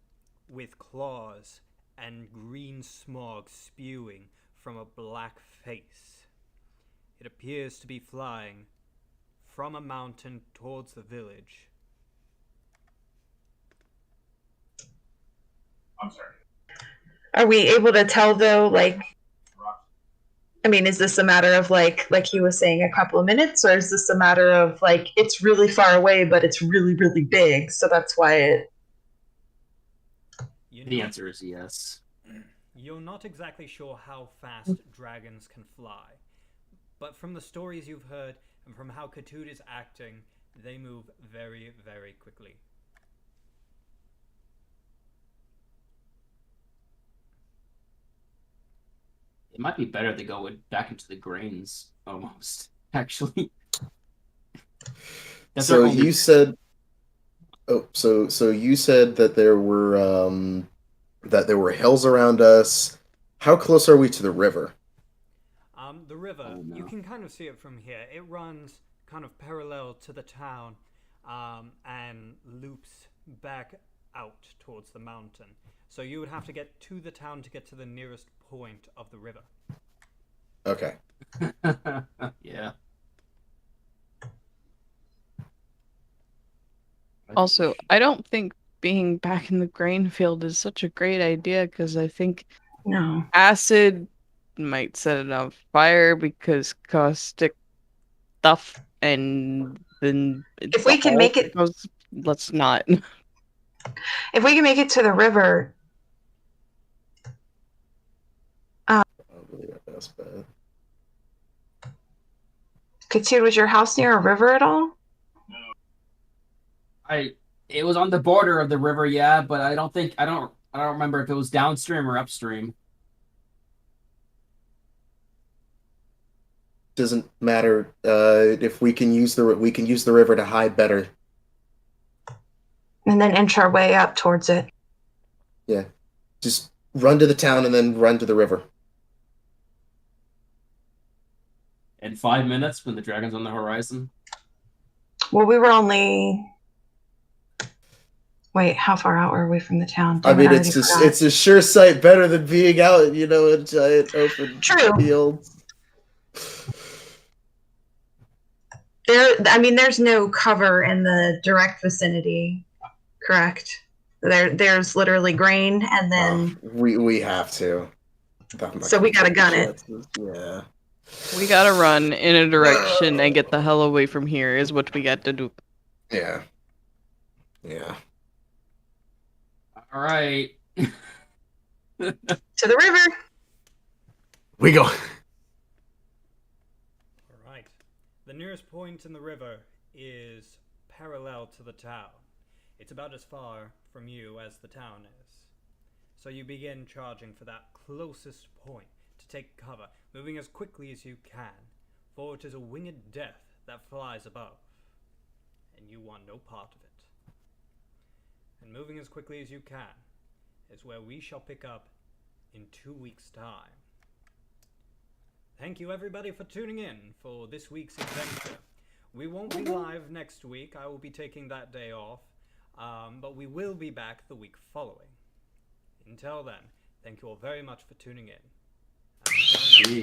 and green smog spewing from a black face. It appears to be flying from a mountain towards the village. I'm sorry. Are we able to tell though, is this a matter of like he was saying, a couple of minutes, or is this a matter of it's really far away but it's really, really big, so that's why it... The answer is yes. You're not exactly sure how fast dragons can fly, but from the stories you've heard and from how Ketud is acting, they move very, very quickly. It might be better to go back into the grains, almost, actually. So you said... Oh, so you said that there were hills around us. How close are we to the river? The river, Oh, no. You can kind of see it from here. It runs kind of parallel to the town and loops back out towards the mountain. So you would have to get to the town to get to the nearest point of the river. Okay. Yeah. Also, I don't think being back in the grain field is such a great idea, because I think No. acid might set it on fire because caustic stuff, and then If we can make it... let's not. If we can make it to the river, as bad. Ketud, was your house near a river at all? It was on the border of the river, yeah, but I don't remember if it was downstream or upstream. Doesn't matter. If we can use the river to hide better. And then inch our way up towards it. Yeah, just run to the town and then run to the river. In 5 minutes, when the dragon's on the horizon. Well, we were only. Wait, how far out were we from the town? I mean, it's a sure sight better than being out, in giant open fields. There's no cover in the direct vicinity, correct? There's literally grain, and then we have to. So we gotta gun it. Yeah. We gotta run in a direction and get the hell away from here is what we got to do. Yeah. Yeah. All right. To the river. We go. All right. The nearest point in the river is parallel to the town. It's about as far from you as the town is. So you begin charging for that closest point to take cover, moving as quickly as you can, for it is a winged death that flies above, and you want no part of it. And moving as quickly as you can is where we shall pick up in 2 weeks' time. Thank you everybody for tuning in for this week's adventure. We won't be live next week. I will be taking that day off, but we will be back the week following. Until then, thank you all very much for tuning in.